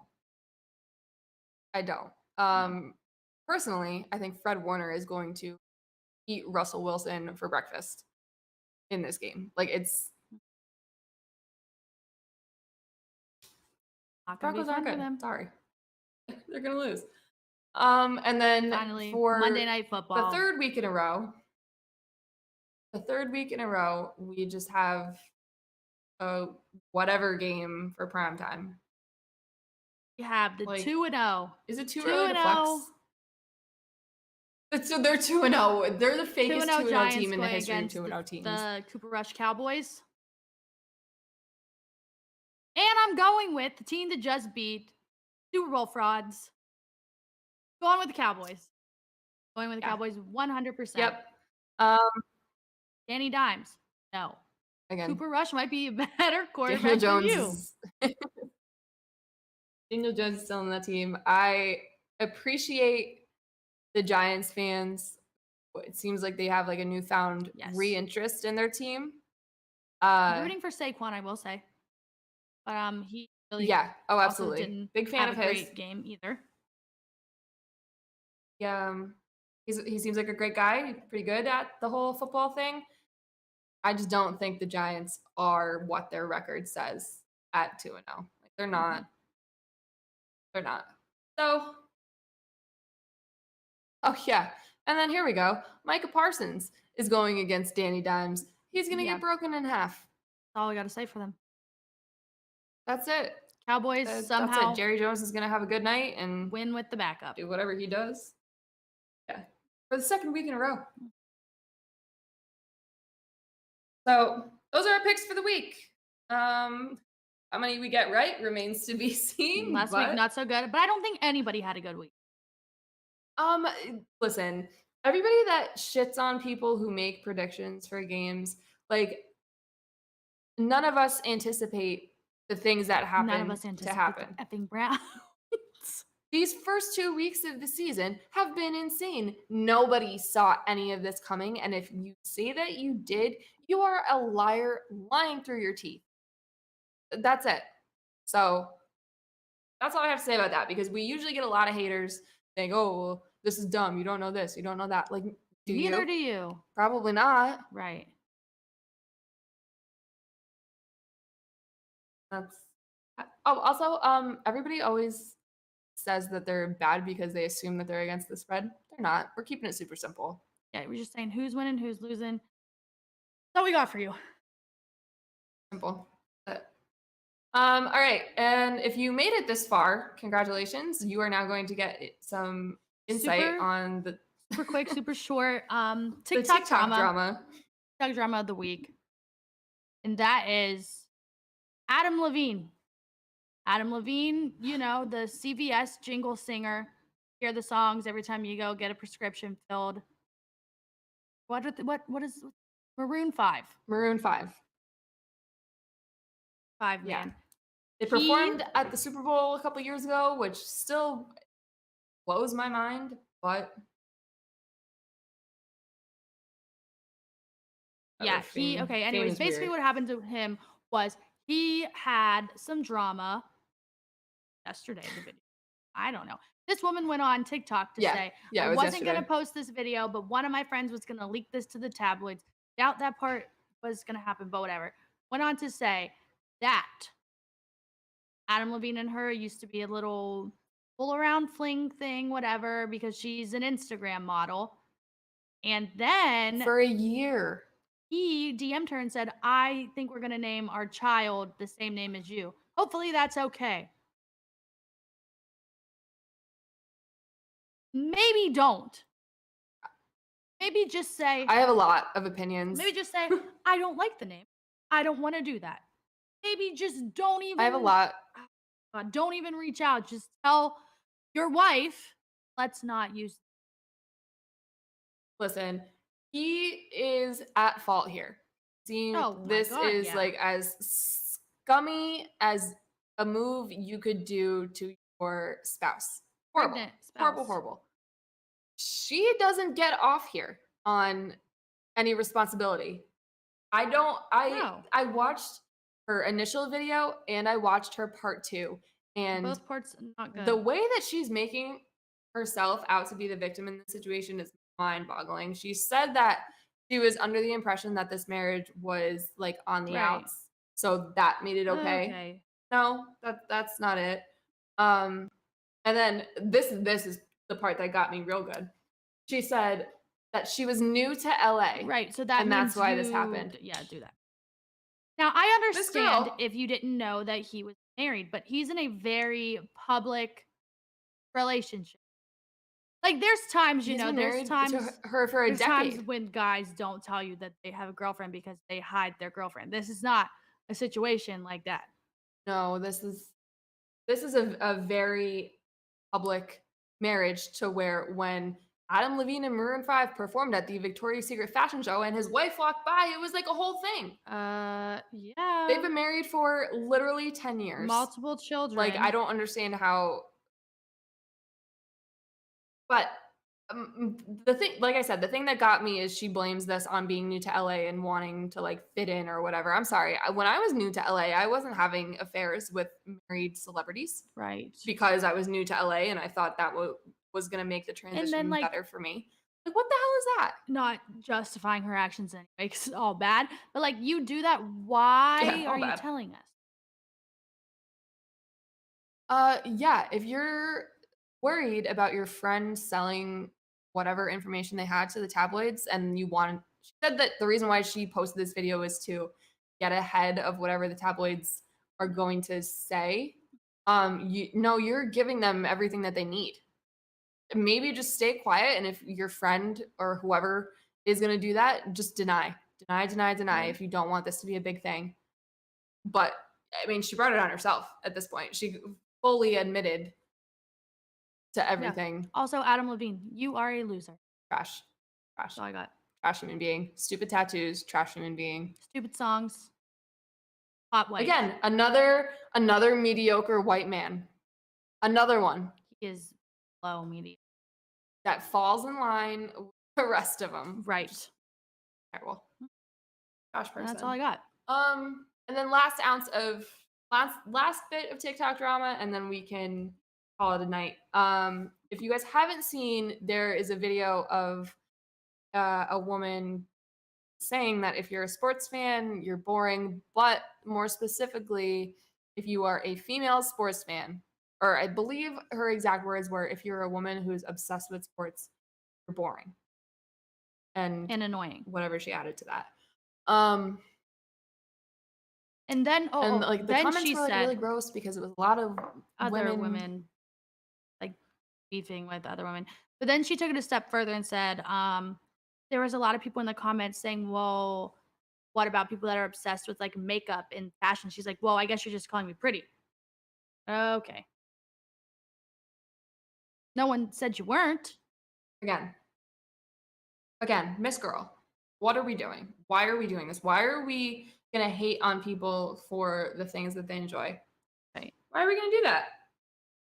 Personally, I think Fred Warner is going to eat Russell Wilson for breakfast in this game. Like it's Not gonna be Broncos aren't fun for good. them. Sorry, they're gonna lose. And then Finally, for Monday Night Football. the third week in a row, we just have a whatever game for prime time. We have the Like, 2-0. Is it too early to flex? So they're 2-0. They're the fakest 2-0 Giants team in the going history of against 2-0 teams. the Cooper Rush Cowboys. And I'm going with the team that just beat Super Bowl frauds. Going with the Cowboys. Going with the Cowboys 100%. Yep. Danny Dimes. No. Again, Cooper Rush might be a better quarterback Daniel than you. Jones. Daniel Jones is still on that team. I appreciate the Giants fans. It seems like they have like a newfound reinterest in their team. I'm rooting for Saquon, I will say. But he really absolutely. didn't Big fan have of a his. great game either. Yeah, he seems like a great guy. Pretty good at the whole football thing. I just don't think the Giants are what their record says at 2-0. Like they're not. They're not. So, oh yeah. And then here we go. Micah Parsons is going against Danny Dimes. He's going to get broken in half. That's all I got to say for them. That's it. Cowboys somehow. That's it. Jerry Jones is going to have a good night and win with the backup. Do whatever he does. Yeah. For the second week in a row. So those are our picks for the week. How many we get right remains to be seen. Last week, not so good. But I don't think anybody had a good week. Listen, everybody that shits on people who make predictions for games, like none of us anticipate the things that happen None of us anticipate to happen. the effing Browns. These first 2 weeks of the season have been insane. Nobody saw any of this coming. And if you say that you did, you are a liar lying through your teeth. That's it. So that's all I have to say about that because we usually get a lot of haters saying, oh, well, this is dumb. You don't know this. You don't know that. Like, Neither do you. Probably not. Right. That's also everybody always says that they're bad because they assume that they're against the spread. They're not. We're keeping it super simple. Yeah, we're just saying who's winning, who's losing. That's all we got for you. Simple. All right. And if you made it this far, congratulations. You are now going to get some insight on the super quick, super short TikTok drama. TikTok drama of the week. And that is Adam Levine. Adam Levine, you know, the CVS jingle singer. Hear the songs every time you go get a prescription filled. What is Maroon 5? Maroon 5. 5 man. Yeah. They performed at the Super Bowl a couple years ago, which still blows my mind, but yeah, anyways, basically what happened to him was he had some drama yesterday, the video. I don't know. This woman went on TikTok to say, I wasn't going to post this video, but one of my friends was going to leak this to the tabloids. Doubt that part was going to happen, but whatever. Went on to say that Adam Levine and her used to be a little pull around fling thing, whatever, because she's an Instagram model. And then for a year, he DM'd her and said, I think we're going to name our child the same name as you. Hopefully that's okay. Maybe don't. Maybe just say, I have a lot of opinions. Maybe just say, I don't like the name. I don't want to do that. Maybe just don't even. I have a lot. Don't even reach out. Just tell your wife, let's not use. Listen, he is at fault here. This is like as scummy as a move you could do to your spouse. Horrible. Horrible. She doesn't get off here on any responsibility. I watched her initial video and I watched her part 2. And both parts not good. The way that she's making herself out to be the victim in this situation is mind-boggling. She said that she was under the impression that this marriage was like on the outs. So that made it okay. No, that's not it. And then this is the part that got me real good. She said that she was new to LA. Right. So that's why this happened. Yeah, do that. Now, I understand if you didn't know that he was married, but he's in a very public relationship. Like there's times, there's times to her for a decade. Times when guys don't tell you that they have a girlfriend because they hide their girlfriend. This is not a situation like that. No, this is a very public marriage to where when Adam Levine and Maroon 5 performed at the Victoria's Secret fashion show and his wife walked by, it was like a whole thing. Yeah. They've been married for literally 10 years. Multiple children. Like, I don't understand how. But the thing, like I said, the thing that got me is she blames this on being new to LA and wanting to like fit in or whatever. I'm sorry. When I was new to LA, I wasn't having affairs with married celebrities. Right. Because I was new to LA and I thought that was going to make the transition better for me. Like, what the hell is that? Not justifying her actions anyway, because it's all bad. But like, you do that. Why are you telling us? Yeah. If you're worried about your friend selling whatever information they had to the tabloids and she said that the reason why she posted this video is to get ahead of whatever the tabloids are going to say. You're giving them everything that they need. Maybe just stay quiet, and if your friend or whoever is going to do that, just deny if you don't want this to be a big thing. But I mean, she brought it on herself at this point. She fully admitted to everything. Yeah. Also, Adam Levine, you are a loser. Trash. That's all I got. Trash human being. Stupid tattoos. Trash human being. Stupid songs. Hot white. Again, another mediocre white man. Another one. He is low mediocre. That falls in line with the rest of them. Right. Terrible. Gosh, person. That's all I got. And then last bit of TikTok drama, and then we can call it a night. If you guys haven't seen, there is a video of a woman saying that if you're a sports fan, you're boring, but more specifically, if you are a female sports fan, or I believe her exact words were, if you're a woman who's obsessed with sports, you're boring. And annoying. whatever she added to that. And then and like the then comments she were like said really gross because it was a lot of other women like beefing with other women. But then she took it a step further and said, there was a lot of people in the comments saying, well, what about people that are obsessed with like makeup and fashion? She's like, well, I guess you're just calling me pretty. Okay. No one said you weren't. Again, Miss Girl, what are we doing? Why are we doing this? Why are we gonna hate on people for the things that they enjoy? Right. Why are we gonna do that?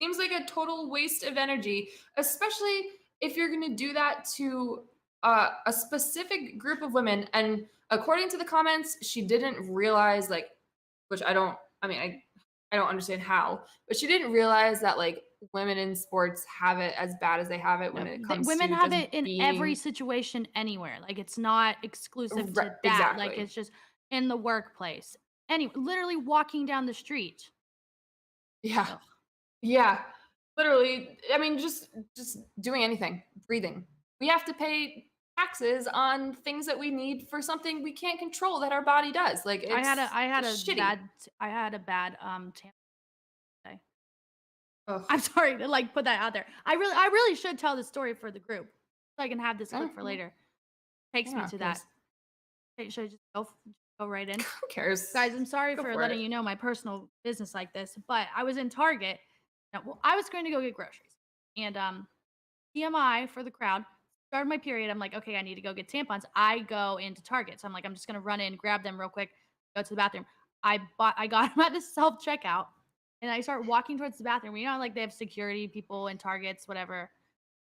Seems like a total waste of energy, especially if you're gonna do that to a specific group of women. And according to the comments, she didn't realize, like, which I don't. I mean, I don't understand how, but she didn't realize that like women in sports have it as bad as they have it when No, it comes women to have just it in being every situation anywhere. Like it's not exclusive to that. Like exactly. it's just in the workplace. Anyway, literally walking down the street. Yeah. Ugh. Yeah. Literally, I mean, just doing anything, breathing. We have to pay taxes on things that we need for something we can't control that our body does. Like I had it's a shitty. bad Tampa day. Ugh. I'm sorry to like put that out there. I really should tell this story for the group so I can have this clip for later. Takes me to that. Okay, should I just go right in? Who cares? Guys, I'm sorry Go for for letting it. you know my personal business like this, but I was in Target. Well, I was going to go get groceries. And TMI for the crowd, started my period. I'm like, okay, I need to go get tampons. I go into Target. So I'm like, I'm just going to run in, grab them real quick, go to the bathroom. I got them at the self checkout and I start walking towards the bathroom. You know, like they have security people in Targets, whatever.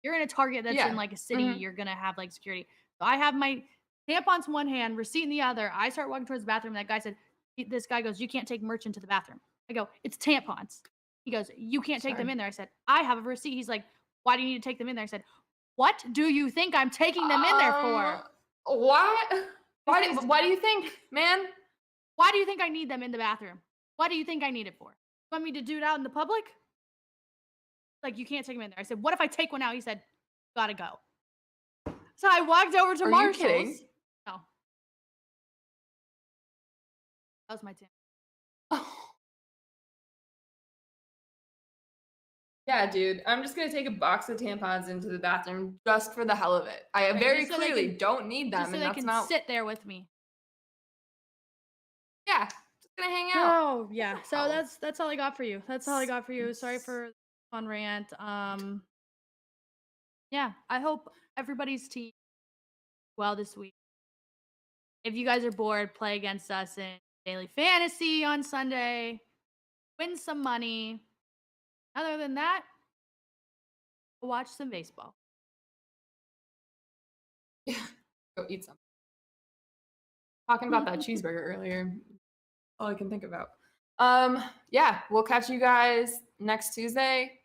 You're in a Target that's in like a city, you're going to have like security. So I have my tampons in one hand, receipt in the other. I start walking towards the bathroom. That guy said, this guy goes, you can't take merch into the bathroom. I go, it's tampons. He goes, you can't take them in there. I said, I have a receipt. He's like, why do you need to take them in there? I said, what do you think I'm taking them in there for? What? Why do you think, man? Why do you think I need them in the bathroom? What do you think I need it for? You want me to do it out in the public? Like, you can't take them in there. I said, what if I take one out? He said, gotta go. So I walked over to Marshall's. Are you kidding? No. That was my tip. Yeah, dude. I'm just gonna take a box of tampons into the bathroom just for the hell of it. I very clearly don't need them, just so and they that's can not. sit there with me. Yeah, just gonna hang out. Oh yeah. So that's all I got for you. That's all I got for you. Sorry for the fun rant. Yeah. I hope everybody's team well this week. If you guys are bored, play against us in daily fantasy on Sunday. Win some money. Other than that, watch some baseball. Go eat some. Talking about that cheeseburger earlier. All I can think about. Yeah, we'll catch you guys next Tuesday.